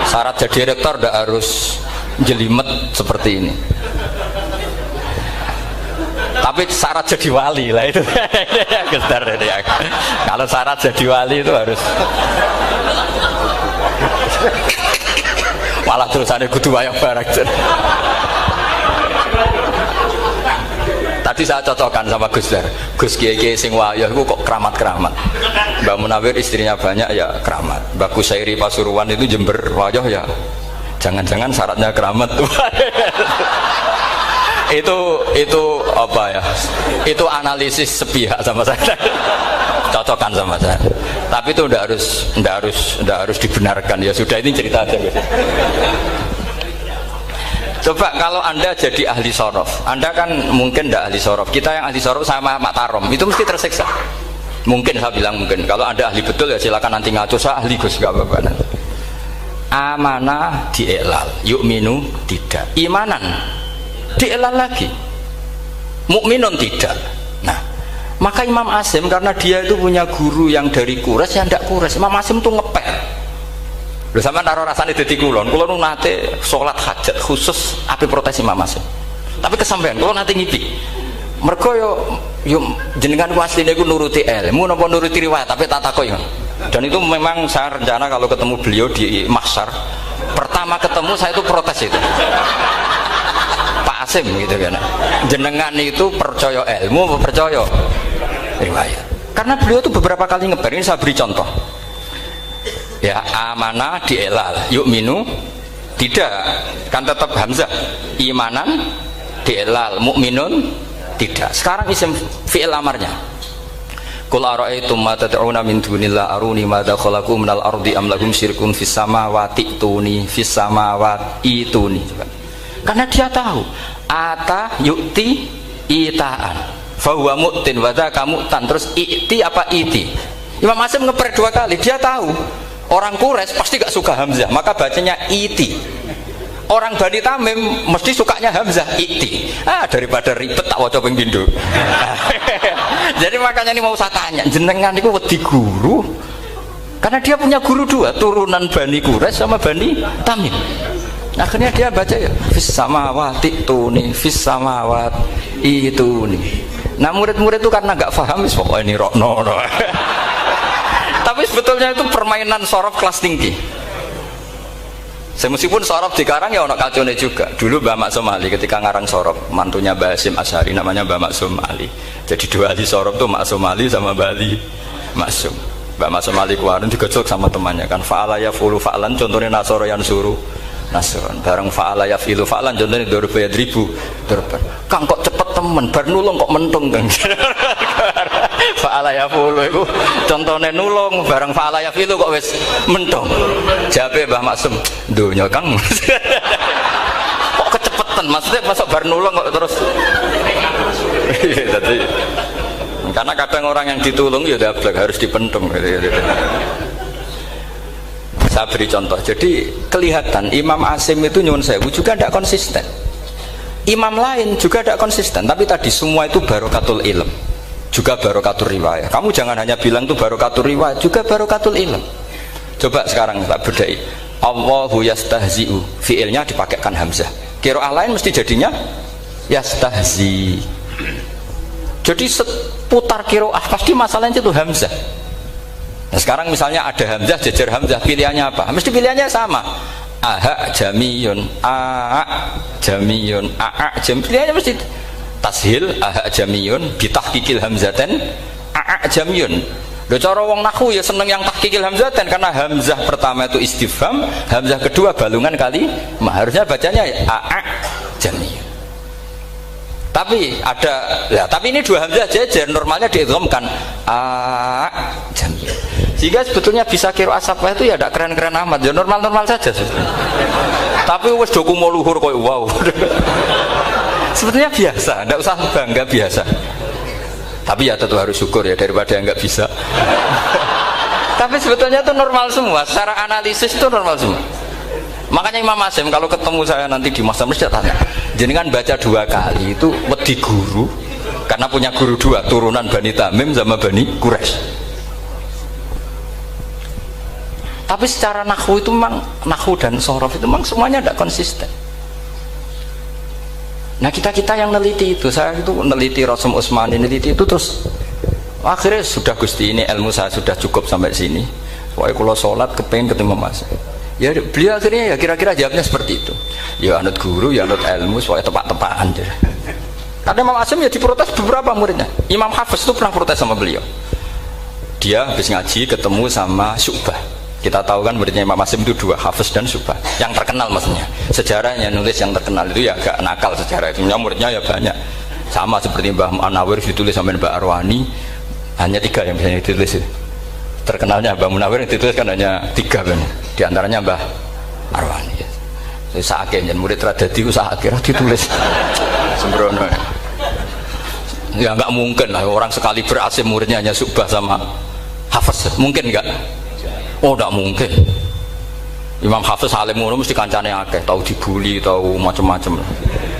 Syarat jadi rektor gak harus jelimet seperti ini. Tapi syarat jadi wali lah itu. Kalau syarat jadi wali itu harus malah terusannya kudu wayang barang. Tadi saya cocokkan sama Gus Dar. Gus Kiai sing wayah itu kok keramat-keramat. Mbak Munawir istrinya banyak ya keramat. Mbak Kusairi Pasuruan itu Jember wayah ya. Jangan-jangan syaratnya keramat tuh. itu apa ya? Itu analisis sepihak sama saya. Cocokkan sama saya. Tapi itu ndak harus dibenarkan. Ya sudah, ini cerita aja guys. Coba kalau Anda jadi ahli sorof, Anda kan mungkin ndak ahli sorof. Kita yang ahli sorof sama Mak Tarom itu mesti tersiksa. Mungkin saya bilang mungkin. Kalau Anda ahli betul ya silakan nanti ngaco, saya ahli Gus, gak apa-apa. Amanah dielal, yu'minu tidak, imanan dielal lagi, mukminun tidak. Nah, maka Imam Asim karena dia itu punya guru yang dari Quraisy yang tidak Quraisy, Imam Asim tuh ngepel. Lho sampean taruh rasane dadi kulon nate salat hajat khusus ape protes Imam Asim. Tapi kesampean kula nate ngipi. Mergo yo jenengan ku asline ku nuruti ilmu napa nuruti riwayat, tapi tak takoki. Dan itu memang saya rencana kalau ketemu beliau di mahsyar, pertama ketemu saya itu protes itu. Pak Asim gitu kan. Jenengan itu percaya ilmu apa percaya riwayat? Karena beliau itu beberapa kali ngebar. Ini saya beri contoh. Ya, amanah dielal, yu'minu tidak, kan tetap hamzah. Imanan dielal, mukminun tidak. Sekarang isim fi'il amarnya. Qul ara'aytum ma tad'una min dunillah aruni madza khalaqu minal ardi am lahum syirkun fis samawati tuni fis samawati tuni. Karena dia tahu ata yu'ti itaan fa huwa mu'tin wa dzaka mu'tan. Terus i'ti apa iti? Imam Hasyim ngeper 2 kali. Dia tahu orang Quraisy pasti gak suka hamzah, maka bacanya iti. Orang Bani Tamim mesti sukanya hamzah, iti. Daripada ribet tak waca ping pindho. Jadi makanya ini mau saya tanya, jenengan itu wedi guru? Karena dia punya guru 2, turunan Bani Quraisy sama Bani Tamim. Akhirnya dia baca ya fis samawati tuni fis samawati tuni. Nah murid-murid itu karena gak paham wis pokoknya ini rokno. Tapi sebetulnya itu permainan sorof kelas tinggi. Meskipun sorof di Karang ya ono kacone juga. Dulu Mbah Maksum Ali ketika ngarang sorof, mantunya Mbah Hasyim Asy'ari namanya Mbah Maksum Ali. Jadi 2 ahli sorof tuh Maksum Ali sama Mbah Ali Maksum. Mbah Maksum Ali kemarin digojok sama temannya kan, fa'ala yafulu fa'lan, contohnya nasoro yang suruh nasron. Bareng fa'ala yafilu fa'lan, contohnya dorba yadribu dorban. Kang kok cepet temen, bar nulung kok mentung kan. Fa'ala yafulu itu contohnya nulung, bareng fa'ala yafilu kok wis mentung. Jabe Mbah Maksum, dunya Kang. Kok kecepetan, maksudnya masuk bar nulung kok terus. Jadi karena kadang orang yang ditulung ya dablek harus dipentung gitu. Saya beri contoh. Jadi kelihatan Imam Hasyim itu nyuwun sewu juga tidak konsisten. Imam lain juga tidak konsisten. Tapi tadi semua itu barokatul ilm, juga barokatul riwayah. Kamu jangan hanya bilang itu barokatul riwayah, juga barokatul ilm. Coba sekarang tak bedai. Allahu yastahzi'u, fiilnya dipakaikan hamzah. Qiraah lain mesti jadinya yastahzi. Jadi seputar qiraah pasti masalahnya itu hamzah. Nah sekarang misalnya ada hamzah jejer hamzah, pilihannya apa? Mesti pilihannya sama. Aha jamiyun, a jamiyun, a jam. Pilihannya mesti tashil aha jamiyun, bitahqiqil hamzaten a jamiyun. Lho cara wong nahwu ya seneng yang tahqiqil hamzaten karena hamzah pertama itu istifham, hamzah kedua balungan kali, harusnya bacanya a jamiyun. Tapi ada, ya, tapi ini 2 hamzah jejer, normalnya diidghamkan a jamiyun. Sehingga sebetulnya bisa qiraah safah itu ya tidak keren-keren amat, ya normal-normal saja sebetulnya. Tapi wis doku mau luhur koyo wow. Sebetulnya biasa, tidak usah bangga, biasa. Tapi ya tentu harus syukur ya daripada yang nggak bisa. Tapi sebetulnya itu normal semua, secara analisis itu normal semua. Makanya Imam Hasyim kalau ketemu saya nanti di masa mesti tanya, jenengan baca 2 kali itu wedi guru karena punya guru 2, turunan Bani Tamim sama Bani Quraisy. Tapi secara nahwu itu memang, nahwu dan sorof itu memang semuanya tidak konsisten. Nah kita yang neliti itu, saya itu neliti Rasul Utsmani, neliti itu terus akhirnya sudah Gusti ini ilmu saya sudah cukup sampai sini. Pokoknya kalau sholat kepengen ketemu Mas. Ya beliau akhirnya ya kira-kira jawabnya seperti itu. Ya anut guru, ya anut ilmu, soalnya tepak-tepakan. Karena Imam Hasyim ya diprotes beberapa muridnya. Imam Hafiz itu pernah protes sama beliau. Dia habis ngaji ketemu sama Syu'bah. Kita tahu kan muridnya Imam Hasyim itu 2, Hafiz dan Syu'bah. Yang terkenal maksudnya. Sejarahnya nulis yang terkenal itu ya agak nakal sejarah itu. Muridnya ya banyak. Sama seperti Mbah Munawir ditulis sama Mbah Arwani, hanya 3 yang bisa ditulis. Terkenalnya Mbah Munawir yang ditulis kan hanya 3 kan. Di antaranya Mbah Arwani. Saake jan murid radadi ku saake ditulis. Sembrono. Ya nggak mungkin lah orang sekali berasim muridnya hanya Syu'bah sama Hafiz. Mungkin nggak? Oh tidak mungkin. Imam Hafiz alim ngono mesti kancane akeh, tahu dibully, tahu macam-macam.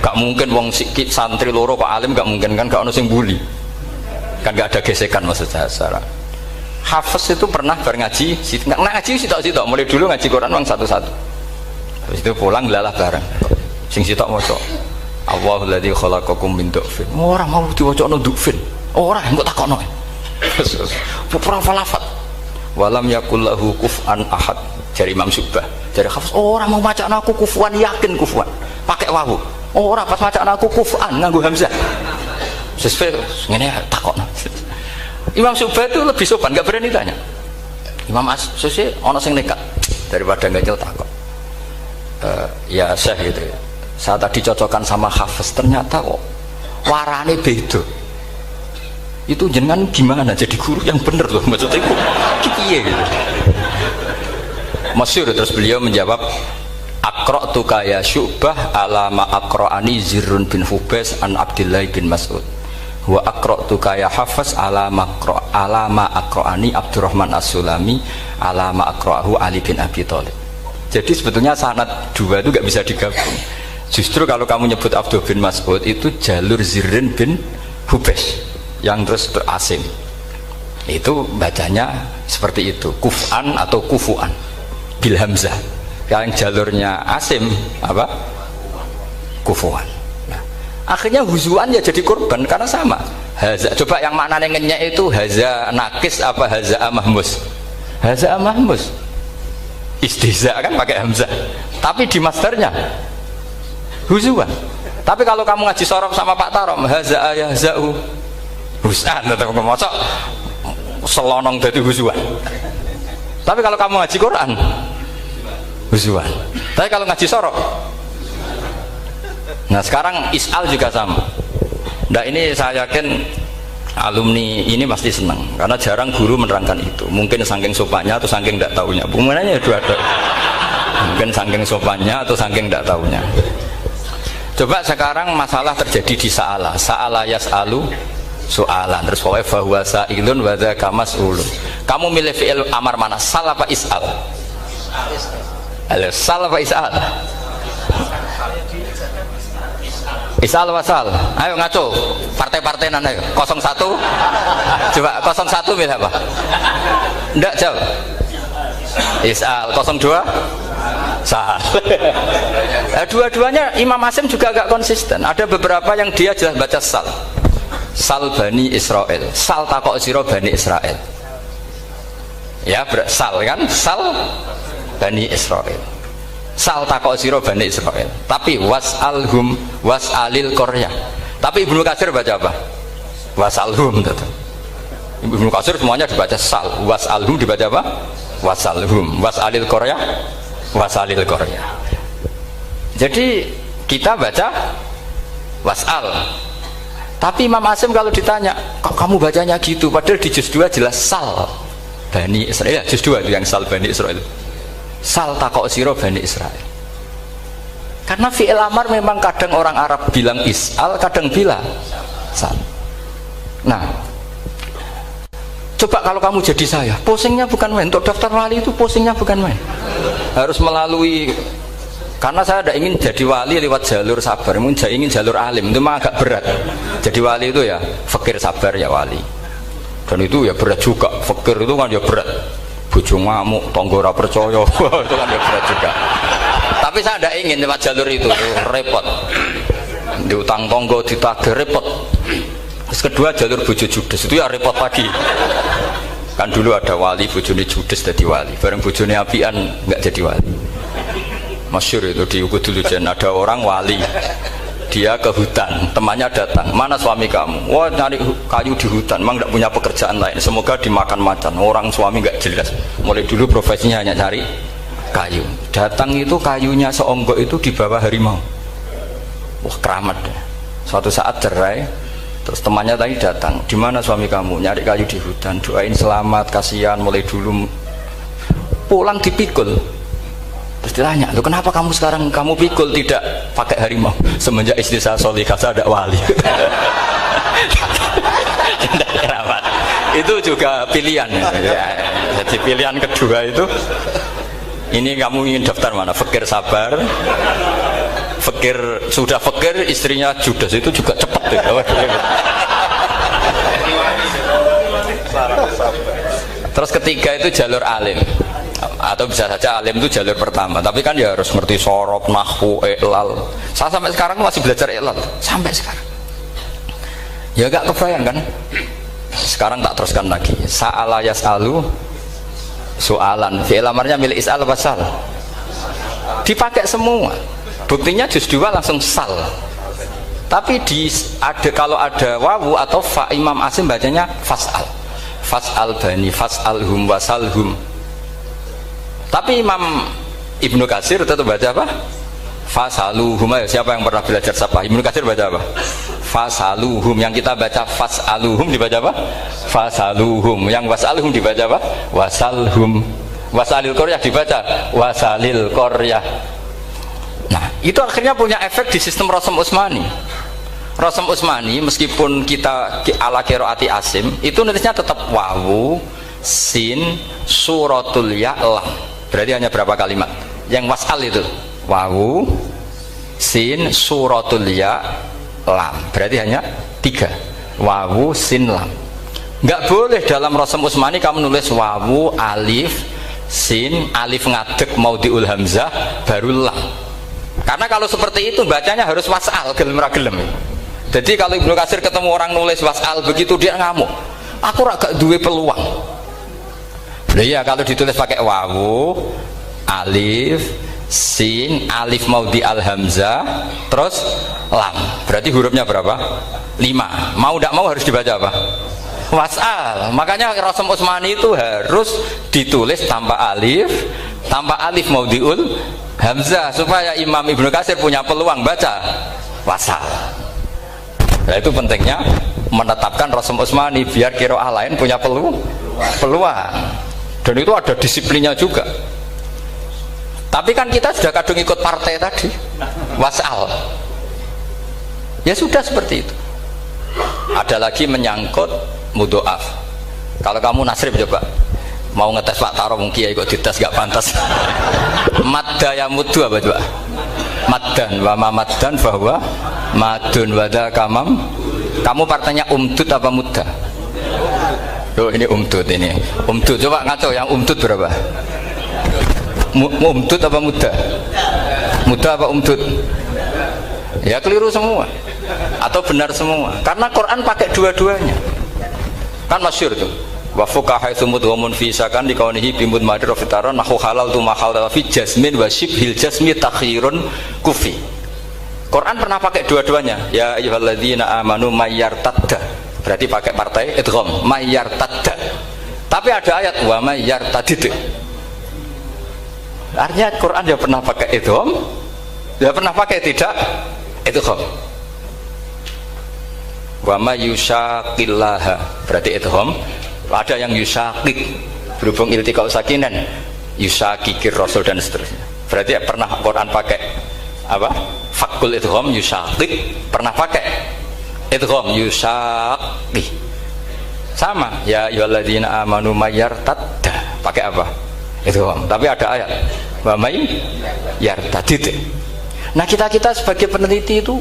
Gak mungkin wong sikit santri loro kok alim, gak mungkin kan, gak ono sing bully. Kan gak ada gesekan maksud saya secara. Hafiz itu pernah ngaji, ngaji sitok-sitok, mulai dulu ngaji Quran wong satu-satu. Habis itu pulang lalah bareng. Sing sitok maca Allahul ladzi khalaqakum min du'fin. Ora mau diwacana du'fin. Ora engko takokno. Ora falafat. Walam yakul lahu kuf'an ahad. Dari Imam Syu'bah, dari Hafiz, orang mau macam aku kufuan, yakin kufuan, pakai wawu. Orang pas macam aku kufuan nganggo hamzah. Sesuai, ini takut. Imam Syu'bah itu lebih sopan, nggak berani tanya. Imam Asy'ari ono sing nekat daripada nggak nyel takut. Ya Syekh gitu ya. Saya tadi cocokkan sama Hafiz, ternyata kok warane beda. Itu jenengan gimana jadi guru yang bener loh, maksudnya itu piye gitu. Masyhur terus beliau menjawab, Aqra'tuka ya Syu'bah ala ma aqra'ani Zirrun bin Hubais an Abdullah bin Mas'ud. Wa aqra'tuka ya Hafiz ala ma aqra'ani Abdurrahman As-Sulami ala ma aqra'ahu Ali bin Abi Thalib. Jadi sebetulnya sanad dua itu gak bisa digabung. Justru kalau kamu nyebut Abdul bin Mas'ud itu jalur Zirrin bin Hubais yang terus Asim. Itu bacanya seperti itu, kuf'an atau kufu'an bil hamzah. Yang jalurnya Asim apa? Kufu'an. Nah, akhirnya huzuan ya jadi korban karena sama. Haza, coba yang maknanya ngenyek itu haza nakis apa haza mahmus? Haza mahmus. Istihza kan pakai hamzah. Tapi di masdarnya huzuan. Tapi kalau kamu ngaji sorof sama Pak Tarom, haza yahza'u husan atau mosok selonong dari huzuan. Tapi kalau kamu ngaji Quran huzuan. Tapi kalau ngaji sorof, nah sekarang is'al juga sama. Nah ini saya yakin alumni ini pasti senang karena jarang guru menerangkan itu. Mungkin saking sopannya atau saking tidak tahunya. Bagaimana dua ada. Mungkin saking sopannya atau saking tidak tahunya. Coba sekarang masalah terjadi di Sa'ala yas'alu soalan terus pokoknya bahwa sa'ilun wa dzaka mas'ulun. Kamu milih fi'il amar mana? Sal apa is'al? Sal apa is'al? Is'al wasal. Ayo ngaco. Partai-partai nana 01. Coba 01 milih apa? Enggak jawab. Is'al 02 sal. Dua-duanya Imam Asim juga agak konsisten. Ada beberapa yang dia jelas baca sal. Sal Bani Israel. Sal takok sira Bani Israel. Ya, sal kan? Sal Bani Israel. Sal takok sira Bani Israel. Tapi was'alhum was'alil qaryah. Tapi Ibnu Katsir baca apa? Was'alhum gitu. Ibnu Katsir semuanya dibaca sal. Was'alhum dibaca apa? Was'alhum. Was'alil qaryah. Wasalil Korea. Jadi kita baca wasal. Tapi Imam Asim kalau ditanya, kok kamu bacanya gitu? Padahal di juz 2 jelas sal Bani Israel. Juz 2 itu yang sal Bani Israel. Sal takok siro Bani Israel. Karena fi'il amar memang kadang orang Arab bilang is'al, kadang bilang sal. Nah, coba kalau kamu jadi saya, pusingnya bukan main. Untuk daftar wali itu pusingnya bukan main. Harus melalui, karena saya tidak ingin jadi wali lewat jalur sabar, ingin jalur alim, itu mah agak berat. Jadi wali itu ya fakir sabar ya wali, dan itu ya berat juga. Fakir itu kan ya berat, bojo ngamuk, tonggo ora percaya itu kan ya berat juga. Tapi saya tidak ingin lewat jalur itu repot, diutang tonggo ditagih repot. Terus kedua jalur bojo judes itu ya repot lagi. Kan dulu ada wali bojone judes jadi wali, bareng bojone apian nggak jadi wali. Masyhur itu di Ukudul Jan, ada orang wali, dia ke hutan, temannya datang, mana suami kamu? Wah nyari kayu di hutan, emang nggak punya pekerjaan lain, semoga dimakan macan. Orang suami nggak jelas, mulai dulu profesinya hanya cari kayu. Datang itu kayunya seonggok itu di bawah harimau. Wah keramat deh. Suatu saat cerai. Terus temannya tadi datang, di mana suami kamu? Nyari kayu di hutan, doain selamat, kasihan, mulai dulu. Pulang dipikul. Terus ditanya, loh kenapa kamu sekarang kamu pikul tidak pakai harimau? Semenjak istri saya solihah, saya ada wali. Itu juga pilihan. Ya. Jadi pilihan kedua itu, ini kamu ingin daftar mana? Fakir sabar. Fakir sudah fakir, istrinya judes itu juga cepat ya. Terus ketiga itu jalur alim, atau bisa saja alim itu jalur pertama. Tapi kan ya harus ngerti sorok, nahwu, i'lal. Saya sampai sekarang masih belajar i'lal sampai sekarang. Ya gak kebayang kan? Sekarang tak teruskan lagi. Sa'ala yas'alu soalan. Fi'il amarnya milik is'al apa sal? Dipakai semua. Buktinya juz 2 langsung sal. Tapi kalau ada wawu atau fa, Imam Asim bacanya fas'al. fas'al bani fas'alhum wasalhum. Tapi Imam Ibnu Katsir tetap baca apa? Fasaluhum. Siapa yang pernah belajar sapa? Ibnu Katsir baca apa? Fasaluhum. Yang kita baca fasaluhum dibaca apa? Fasaluhum. Yang wasalhum dibaca apa? Wasalhum. Wasalil qaryah dibaca wasalil qaryah. Nah, itu akhirnya punya efek di sistem Rasm Utsmani. Rasm Utsmani meskipun kita ala qiraati Asim itu nulisnya tetap wawu, sin, suratul ya, lam. Berarti hanya berapa kalimat? Yang wasal itu wawu, sin, suratul ya, lam. Berarti hanya 3. Wawu, sin, lam. Enggak boleh dalam Rasm Utsmani kamu nulis wawu, alif, sin, alif ngadeg maudhi'ul hamzah baru lam. Karena kalau seperti itu bacanya harus wasal, gelem ra gelem. Jadi kalau Ibnu Katsir ketemu orang nulis wasal begitu dia ngamuk. Aku agak duwe peluang. Nah, iya kalau ditulis pakai wawu, alif, sin, alif maudhi al hamzah, terus lam. Berarti hurufnya berapa? 5. Mau tidak mau harus dibaca apa? Wasal. Makanya Rasm Utsmani itu harus ditulis tanpa alif maudhi'ul hamzah supaya Imam Ibnu Katsir punya peluang baca wasal. Nah, itu pentingnya menetapkan Rasm Utsmani biar qiraah lain punya peluang. Dan itu ada disiplinnya juga. Tapi kan kita sudah kadung ikut partai tadi, wasal. Ya sudah seperti itu. Ada lagi menyangkut mudhoaf. Kalau kamu nasrif coba mau ngetes Pak Taro mungkin ya ikut dites gak pantas. Madda ya mudhu apa coba? Maddan wa ma maddan bahwa madun wada kamam. Kamu partainya umdud apa mudda? Loh ini umdud ini. Umdud coba ngaco yang umdud berapa? Umdud apa mudda? Mudda apa umdud? Ya keliru semua. Atau benar semua. Karena Quran pakai dua-duanya. Kan masyhur tuh. Wa fuqaha mudghamun fi sakan di kaunihi bimud madir fitaran nahu halal tu mahal fi jasmin wa shibhil jasmi takhirun kufi. Quran pernah pakai dua-duanya. Ya ayyuhalladzina amanu mayyartadda. Berarti pakai partai idgham mayyartadda. Tapi ada ayat wa mayyartadid. Artinya Quran dia pernah pakai idgham, dia pernah pakai tidak idgham. Wa mayyushaqillaha berarti idgham. Ada yang yusakik berhubung iltiqa'u sakinan yusakikir rasul dan seterusnya. Berarti pernah Quran pakai apa? Fakul idgham yusakik, pernah pakai idgham yusakik. Sama ya ayyuhalladzina amanu mayyartadda pakai apa? Idgham. Tapi ada ayat wa may yartadid. Nah, kita sebagai peneliti itu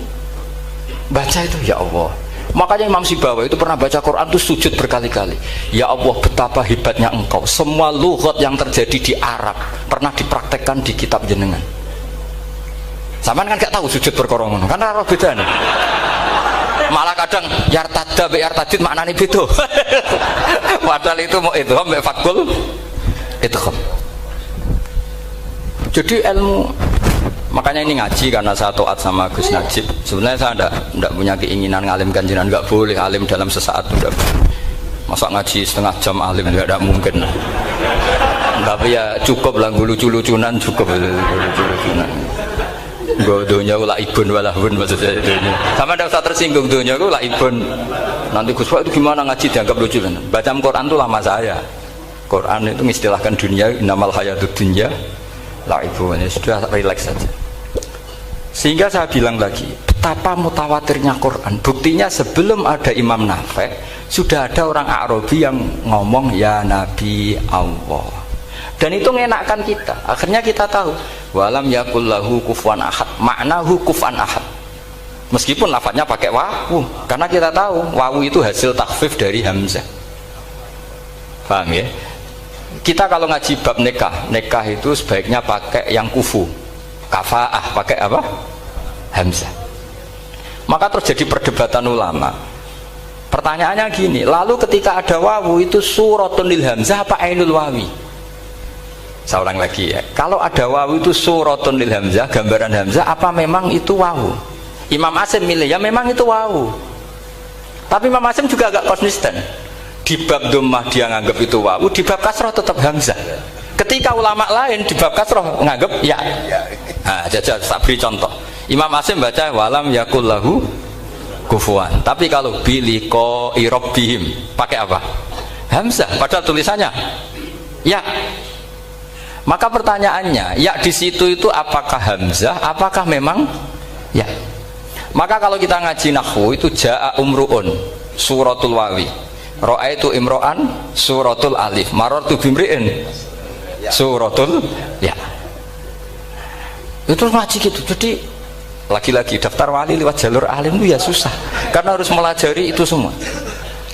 baca itu ya Allah. Makanya Imam Sibawa itu pernah baca Quran itu sujud berkali-kali. Ya Allah, betapa hebatnya engkau. Semua lughat yang terjadi di Arab pernah dipraktekkan di kitab jenengan. Sampean kan gak tahu sujud perkara ngono. Kan ora bedane. Malah kadang yartadda be yartadid maknane beda. Padahal itu mau idgham be fakul idgham. Jadi ilmu. Makanya ini ngaji karena saya taat sama Gus Najib. Sebenarnya saya tidak punya keinginan ngalimkan jenengan, nggak boleh alim dalam sesaat itu. Masa ngaji setengah jam alim nggak mungkin. Tapi ya cukup lah lucu-lucunan cukup lucu-lucunan. Gue dunia gue laibun walahun maksudnya dunia. Sama tidak usah tersinggung dunia gue laibun. Nanti Gus Pak itu gimana ngaji dianggap lucu kan? Baca Quran itu lama saya. Quran itu mengistilahkan dunia innamal hayatud dunya laibun. Ya sudah relax saja. Sehingga saya bilang lagi, betapa mutawatirnya Quran. Buktinya sebelum ada Imam Nafi' sudah ada orang Arabi yang ngomong ya Nabi Allah. Dan itu ngenakkan kita. Akhirnya kita tahu walam yakul lahu kufuwan ahad. Maknahu kufuwan ahad. Meskipun lafadznya pakai wawu, karena kita tahu wawu itu hasil takhfif dari hamzah. Paham ya? Kita kalau ngaji bab nikah itu sebaiknya pakai yang kufu. Kafaah pakai apa? Hamzah. Maka terjadi perdebatan ulama. Pertanyaannya gini, lalu ketika ada wawu itu suratun lil hamzah apa ainul wawi? Saya ulang lagi ya. Kalau ada wawu itu suratun lil hamzah, gambaran hamzah apa memang itu wawu? Imam Asim milih ya memang itu wawu. Tapi Imam Asim juga agak konsisten. Di bab dhammah dia nganggap itu wawu, di bab kasroh tetap hamzah. Ketika ulama lain di bab kasroh nganggap ya. Nah, jajal tak beri contoh. Imam Asim baca walam yakul lahu kufuwan. Tapi kalau biliko irobihim pakai apa? Hamzah. Padahal tulisannya ya. Maka pertanyaannya, ya di situ itu apakah hamzah? Apakah memang ya? Maka kalau kita ngaji nahwu itu jaa umruun suratul wawi, ra'aitu imro'an suratul alif, marartu bimri'in suratul ya. Itu ngaji gitu. Jadi lagi-lagi daftar wali lewat jalur alim itu ya susah karena harus melajari itu semua.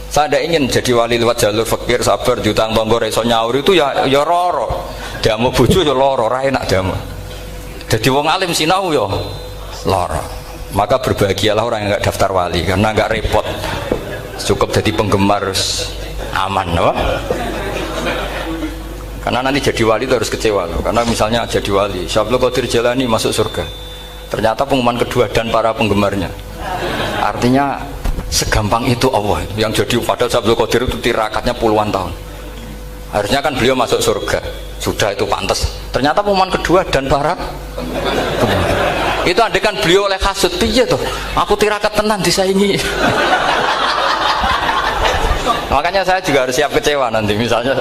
Saya tidak ingin jadi wali lewat jalur fakir sabar jutang tonggo reso nyaur itu ya roro. Damu bojo ya loro, ra enak damu. Jadi wong alim sinau ya loro. Maka berbahagialah orang yang enggak daftar wali karena enggak repot. Cukup jadi penggemar aman, apa? Karena nanti jadi wali itu harus kecewa loh. Karena misalnya jadi wali, Syabul Qadir Jalani masuk surga. Ternyata pengumuman kedua dan para penggemarnya. Artinya segampang itu Allah yang jadi. Padahal Syabul Qadir itu tirakatnya puluhan tahun. Harusnya kan beliau masuk surga. Sudah itu pantas. Ternyata pengumuman kedua dan para penggemar. Itu andekan beliau oleh hasud piye tuh. Aku tirakat tenan disaingi. Makanya saya juga harus siap kecewa nanti misalnya.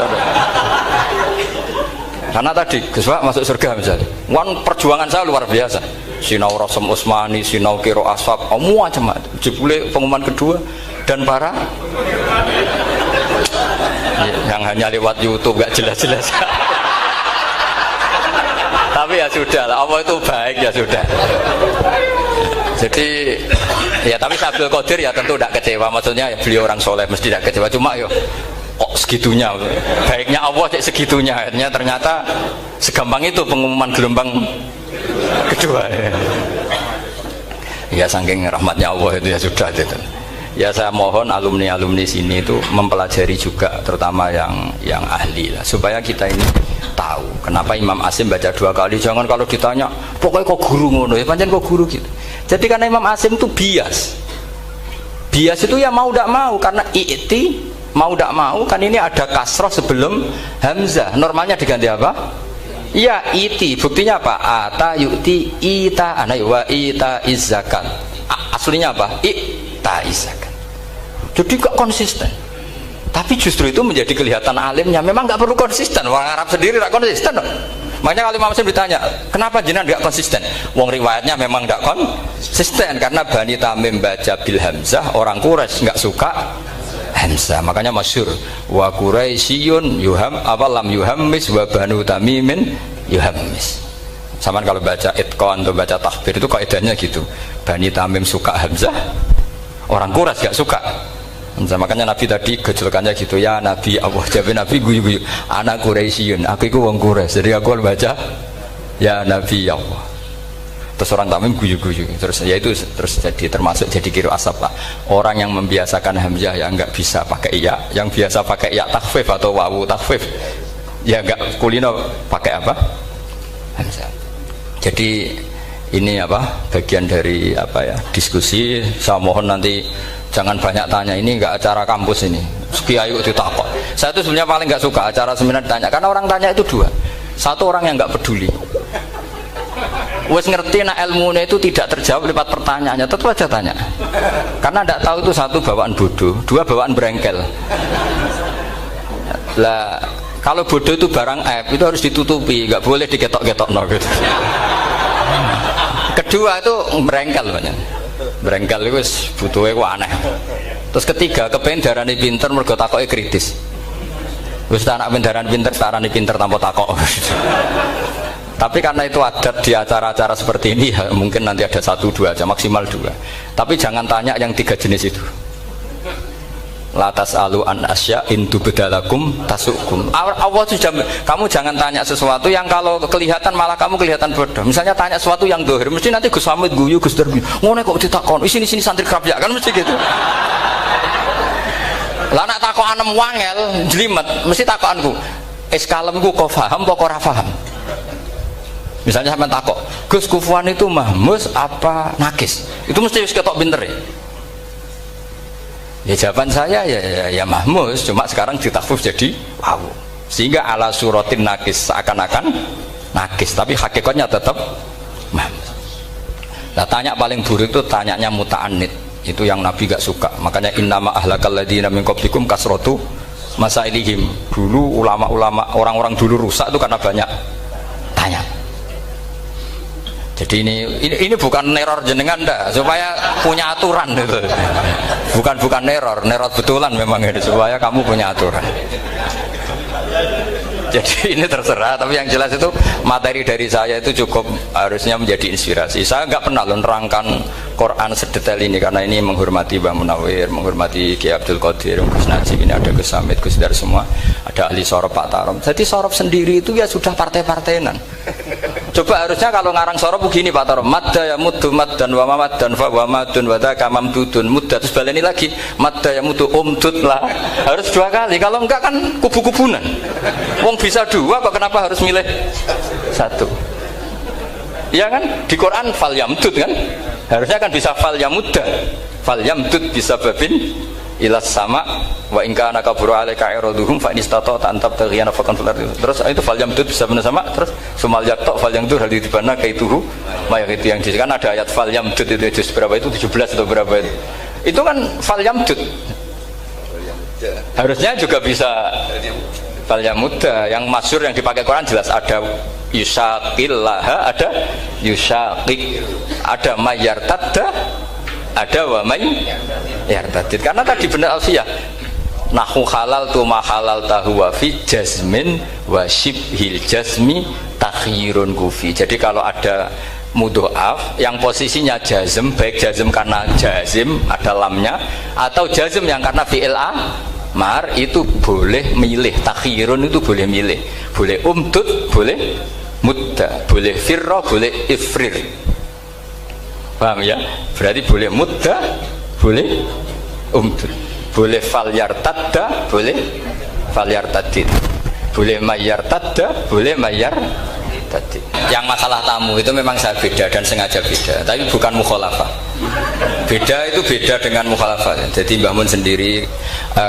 Karena tadi Gus Pak masuk surga misalnya. Perjuangan saya luar biasa. Sinau Rasem Usmani, sinau Kiro Aswab, macam jebule pengumuman kedua dan para yang hanya lewat YouTube gak jelas-jelas. Tapi ya sudah lah, Allah itu baik ya sudah. Jadi ya tapi Syabul Qadir ya tentu tidak kecewa, maksudnya ya, beliau orang soleh mesti tidak kecewa, cuma yo kok segitunya baiknya Allah cek segitunya, akhirnya ternyata segampang itu pengumuman gelombang kedua ya saking rahmatnya Allah itu ya sudah gitu. Ya saya mohon alumni-alumni sini itu mempelajari juga terutama yang ahli lah, supaya kita ini tahu kenapa Imam Asim baca 2 kali. Jangan kalau ditanya pokoknya kok guru ngono ya pancen kok guru gitu. Jadi karena Imam Asim itu bias itu ya mau tidak mau, karena i'ti mau tidak mau kan ini ada kasroh sebelum hamzah, normalnya diganti apa? Ya iti, buktinya apa? Ata yu'ti ita ana wa ita izzakat. Aslinya apa? Ita izzakat. Jadi kok konsisten. Tapi justru itu menjadi kelihatan alimnya. Memang nggak perlu konsisten. Orang Arab sendiri nggak konsisten. Makanya kalau Imam Asim ditanya, kenapa jenengan nggak konsisten? Wong riwayatnya memang nggak konsisten karena Bani Tamim baca bil hamzah, orang Quraisy nggak suka hamzah. Makanya masyhur wa Quraisyun yuham awalam yuhammis wa Banu Tamimin yuhammis. Sama kalau baca itqan atau baca tahbir itu kaidahnya gitu. Bani Tamim suka hamzah, orang Quraisy nggak suka. Makanya Nabi tadi gejolkannya gitu, ya Nabi Allah, jawab Nabi guyu-guyu anak Quraisyun, aku itu wong Quraisy, jadi aku baca ya Nabi Allah. Terus orang Tamim guyu-guyu, terus ya itu terus jadi termasuk jadi kiro asap lah. Orang yang membiasakan hamzah ya nggak bisa pakai ya, yang biasa pakai ya takhfif atau wawu takhfif ya nggak kulino pakai apa hamzah. Jadi ini apa bagian dari apa ya diskusi. Saya mohon nanti jangan banyak tanya, ini enggak acara kampus ini. Kiai itu ditakok. Saya itu sebenarnya paling enggak suka acara seminar ditanya, karena orang tanya itu dua. Satu orang yang enggak peduli. Wes ngerti nah ilmunya itu tidak terjawab lewat pertanyaannya, tetap aja tanya. Karena enggak tahu itu satu bawaan bodoh, dua bawaan berengkel. Lah kalau bodoh itu barang aib, itu harus ditutupi, enggak boleh diketok-ketok no gitu. Kedua itu berengkel banyak. Berengkel itu butuhnya kok aneh. Terus ketiga kepengen darani pinter mergo takoke kritis. Wis anak pindaran pinter tarani pinter tanpa takok. Tapi karena itu adat di acara-acara seperti ini ya, mungkin nanti ada 1-2 aja, maksimal 2. Tapi jangan tanya yang 3 jenis itu. Latas alu an asya intu bedalakum tasukum. Allah sudah, kamu jangan tanya sesuatu yang kalau kelihatan malah kamu kelihatan bodoh. Misalnya tanya sesuatu yang dohir, mesti nanti Gus Hamid guyu Gus Darbi. Ngono kok ditakon, sini santri kerap ya kan mesti gitu. Lah nak takokan wangel jlimet, mesti takokanku. Kalemku kok paham apa ora paham? Misalnya sampean takok, Gus Kufuwan itu mahmus apa nakis? Itu mesti wis ketok pinter ya. Ya jawaban saya ya mahmus, cuma sekarang ditakhfif jadi wawu. Sehingga ala suratin nakis, seakan-akan nakis, tapi hakikatnya tetap mahmus. Nah, tanya paling buruk itu tanyanya muta'anid. Itu yang Nabi gak suka. Makanya innama ahlakal ladzina min qablikum kasratu masailihim. Dulu ulama-ulama, orang-orang dulu rusak itu karena banyak tanya. Jadi ini bukan neror jenengan dah, supaya punya aturan gitu. Bukan neror betulan memang ini, supaya kamu punya aturan. Jadi ini terserah, tapi yang jelas itu materi dari saya itu cukup harusnya menjadi inspirasi. Saya nggak pernah menerangkan Quran sedetail ini karena ini menghormati Mbah Munawir, menghormati Kiai Abdul Qadir, Gus Najib, ini ada Gus Samit, Gus Dar semua, ada ahli sorop Pak Tarom. Jadi sorop sendiri itu ya sudah partai-partainan. Coba harusnya kalau ngarang sorop begini Pak Tarom, madda ya muddu maddan wa mamaddan fa wa madun wa dzaka mamdudun mudda, terus baleni lagi madda ya muddu umdud lah. Harus 2 kali, kalau enggak kan kubu-kubunan. Wong bisa 2 kok kenapa harus milih 1? Ya kan di Quran fal yamdud kan, harusnya kan bisa fal yamudda, fal yamdud bisa babin ilas sama wa in kana kaburu alaika iraduhum fa inistata an tabtaghiyana faqan fil ardi. Terus itu fal yamdud bisa benar sama, terus sumal yaqta fal yamdud hal dibana kaituhu mayang itu yang kan ada ayat fal yamdud itu juz berapa itu 17 atau berapa itu. Itu kan fal yamdud. Harusnya juga bisa fal yamudda. Yang masyhur yang dipakai Quran jelas ada yusaqillaha, ada yusaqik, ada mayartadda, ada wa may yartadid. Karena tadi benar Alfiyah, nahu halal tu ma halal tahu wa fi jazmin wa shibhil jazmi takhirun kufi. Jadi kalau ada mudhoaf yang posisinya jazm, baik jazm karena jazim ada lamnya atau jazm yang karena fi'il amar, itu boleh milih. Takhirun itu boleh milih, boleh umdud, boleh mudda, boleh firra, boleh ifrir. Paham ya? Berarti boleh mudda, boleh umdud, boleh falyartadda, boleh falyartadid, boleh mayyartadda, boleh mayyartadid. Yang masalah tamu itu memang saya beda dan sengaja beda, tapi bukan mukhalafah. Beda itu beda dengan mukhalafah. Jadi Mbah Mun sendiri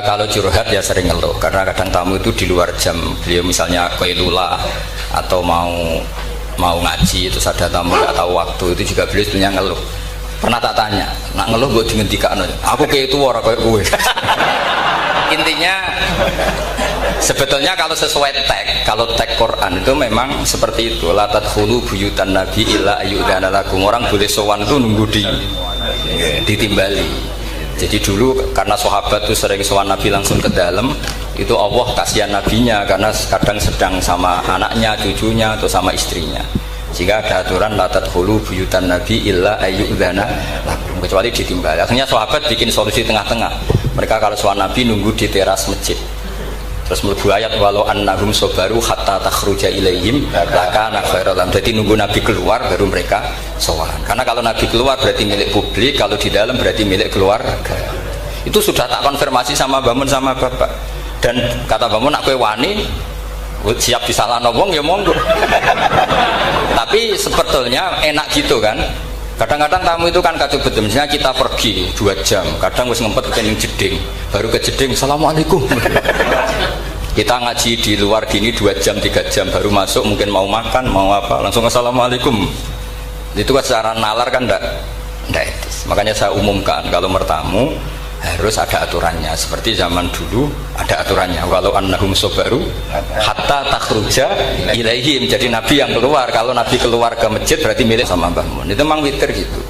kalau curhat ya sering ngeluh karena kadang tamu itu di luar jam beliau, misalnya qailula atau mau ngaji, terus ada tamu nggak tahu waktu, itu juga beliau sebenarnya ngeluh. Pernah tak tanya, nak ngeluh gue dihentikan, aku kayak itu orang kayak gue. Intinya sebetulnya kalau sesuai teks, kalau teks Quran itu memang seperti itu. La tadkhulu buyutan nabi illa ayyudana lakum. Orang boleh sowan itu nunggu ditimbali. Jadi dulu karena sahabat itu sering sowan Nabi langsung ke dalam, itu Allah kasihan nabinya karena kadang sedang sama anaknya, cucunya atau sama istrinya. Jika ada aturan la tadkhulu buyutan nabi illa ayyudana lakum, kecuali ditimbali. Akhirnya sahabat bikin solusi tengah-tengah. Mereka kalau sowan Nabi nunggu di teras masjid. Terus mlebu ayat walau annahum sabaru hatta takhruja ilaihim lakana khairal lahum. Jadi nunggu Nabi keluar baru mereka sowan. Karena kalau Nabi keluar berarti milik publik, kalau di dalam berarti milik keluarga. Itu sudah tak konfirmasi sama Bamun sama Bapak. Dan kata Bamun, nak kowe wani siap disalahno wong ya monggo. Tapi sebetulnya enak gitu kan. Kadang-kadang tamu itu kan kacau betul. Misalnya kita pergi 2 jam, kadang wis ngempet ke jeding, baru ke jeding assalamualaikum. Kita ngaji di luar gini 2 jam 3 jam baru masuk, mungkin mau makan mau apa langsung assalamualaikum. Itu kan secara nalar kan enggak etis. Makanya saya umumkan kalau bertamu harus ada aturannya, seperti zaman dulu ada aturannya walau annahum sabaru hatta takhruja ilaihim. Jadi Nabi yang keluar, kalau Nabi keluar ke masjid berarti milik sama Mbah Mun. Itu memang witir gitu.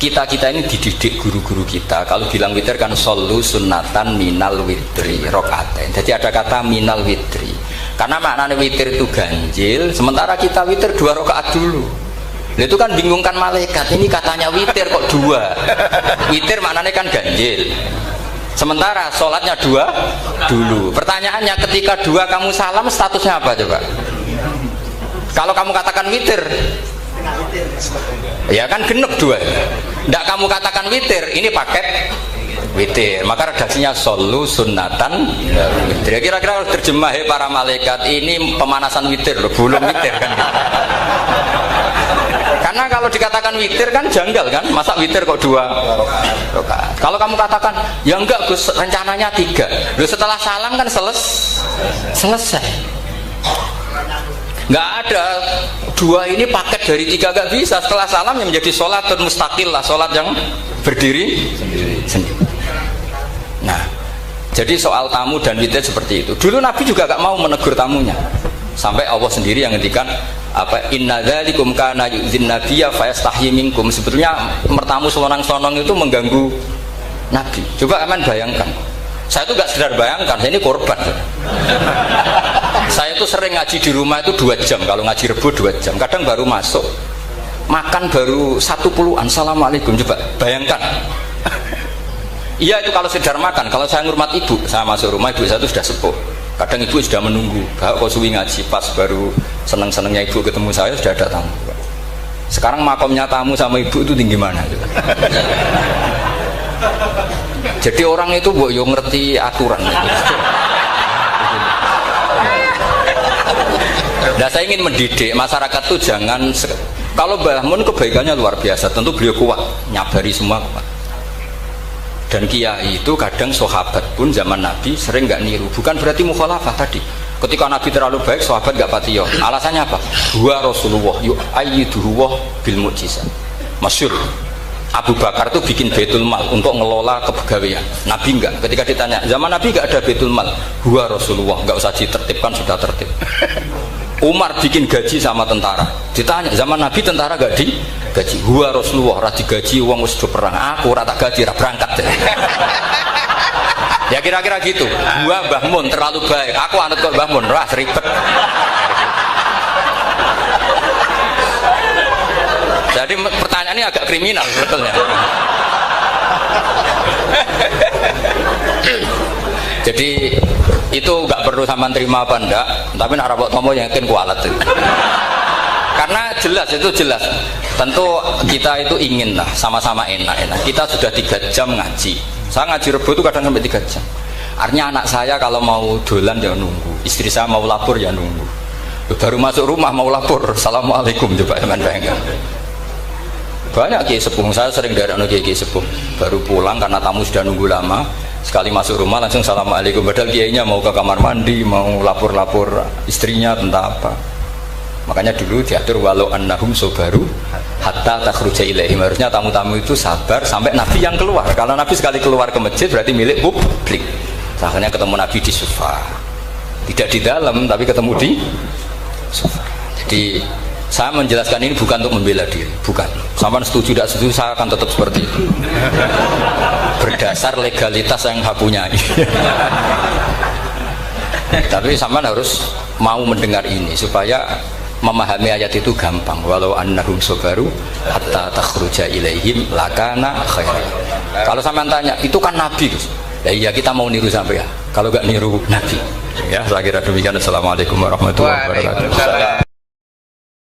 Kita ini dididik guru-guru kita, kalau bilang witir kan solu sunnatan minal witri rokaatain. Jadi ada kata minal witri karena maknanya witir itu ganjil, sementara kita witir 2 rakaat dulu. Itu kan bingungkan malaikat, ini katanya witir kok 2. Witir maknanya kan ganjil, sementara sholatnya 2 dulu. Pertanyaannya, ketika 2 kamu salam statusnya apa coba? Kalau kamu katakan witir, ya kan genep 2. Nggak kamu katakan witir, ini paket witir, maka redaksinya solu sunnatan witir. Kira-kira terjemah para malaikat, ini pemanasan witir loh, belum witir kan gitu. Karena kalau dikatakan witir kan janggal kan, masa witir kok 2 rakaat. Kalau kamu katakan ya enggak Gus, rencananya 3. Loh setelah salam kan selesai. Enggak ada 2 ini paket dari 3, enggak bisa. Setelah salam yang menjadi sholatun mustaqil lah, sholat yang berdiri sendiri. Nah, jadi soal tamu dan witir seperti itu. Dulu Nabi juga enggak mau menegur tamunya. Sampai Allah sendiri yang ngendikan inna dzalikum kana yu'dzin nabiyya fayastahyi minkum. Sebetulnya mertamu selonang-selonang itu mengganggu Nabi. Coba aman bayangkan. Saya itu gak sekedar bayangkan, saya ini korban. Saya itu sering ngaji di rumah itu 2 jam, kalau ngaji Rebo 2 jam. Kadang baru masuk, makan baru 10-an, assalamualaikum. Coba bayangkan. Iya itu kalau sekedar makan. Kalau saya ngurmat ibu, saya masuk rumah, ibu saya itu sudah sepuh. Kadang ibu sudah menunggu, kok suwi ngaji, pas baru seneng-senengnya ibu ketemu saya sudah ada tamu. Sekarang makomnya tamu sama ibu itu tinggi mana? Jadi orang itu yo ngerti aturan. Nah saya ingin mendidik masyarakat tuh jangan, kalau Mbah Mun kebaikannya luar biasa, tentu beliau kuat, nyabari semua kuat. Dan kiai itu kadang sahabat pun zaman Nabi sering nggak niru, bukan berarti mukhalafah tadi. Ketika Nabi terlalu baik, sahabat nggak patiyo. Alasannya apa? Huwa Rasulullah yu'ayyiduhu bil mu'jizat. Masyhur. Abu Bakar itu bikin Baitul Mal untuk ngelola kepegawaian. Nabi enggak. Ketika ditanya, zaman Nabi enggak ada Baitul Mal. Huwa Rasulullah, enggak usah ditertibkan, sudah tertib. Umar bikin gaji sama tentara. Ditanya, zaman Nabi tentara enggak digaji. Huwa Rasulullah, ora digaji wong wis do perang. Aku ora tak gaji, ora berangkat. Ya kira-kira gitu. Gua Mbah Mun terlalu baik. Aku anut kok Mbah Mun, wah ribet. Jadi pertanyaan ini agak kriminal sebetulnya. Jadi itu nggak perlu sama terima apa enggak, tapi nak rapot tomo yakin kualat. Karena jelas itu jelas. Tentu kita itu ingin lah sama-sama enak-enak. Kita sudah 3 jam ngaji. Saya ngaji Rebo itu kadang sampai 3 jam. Artinya anak saya kalau mau dolan ya nunggu, istri saya mau lapor ya nunggu. Baru masuk rumah mau lapor, assalamualaikum, coba teman bayangkan. Banyak kiai sepuh, saya sering daerah kiai sepuh baru pulang karena tamu sudah nunggu lama, sekali masuk rumah langsung assalamualaikum, padahal kiainya mau ke kamar mandi, mau lapor-lapor istrinya tentang apa. Makanya dulu diatur walau annahum sobaru hatta takhruja ilaihim, harusnya tamu-tamu itu sabar sampai Nabi yang keluar. Kalau Nabi sekali keluar ke masjid berarti milik publik. Akhirnya ketemu Nabi di sofa, tidak di dalam tapi ketemu di sofa. Jadi saya menjelaskan ini bukan untuk membela diri, bukan. Sampai setuju tidak setuju saya akan tetap seperti itu. Berdasar legalitas yang saya punya. Tapi sampean harus mau mendengar ini supaya memahami ayat itu gampang. Walau annahum sabaru hatta takhruja ilaihim lakana khairan. Kalau sampean tanya, itu kan Nabi. Ya iya kita mau niru sampai ya. Kalau enggak niru Nabi. Ya, saya kira demikian. Assalamualaikum warahmatullahi wabarakatuh.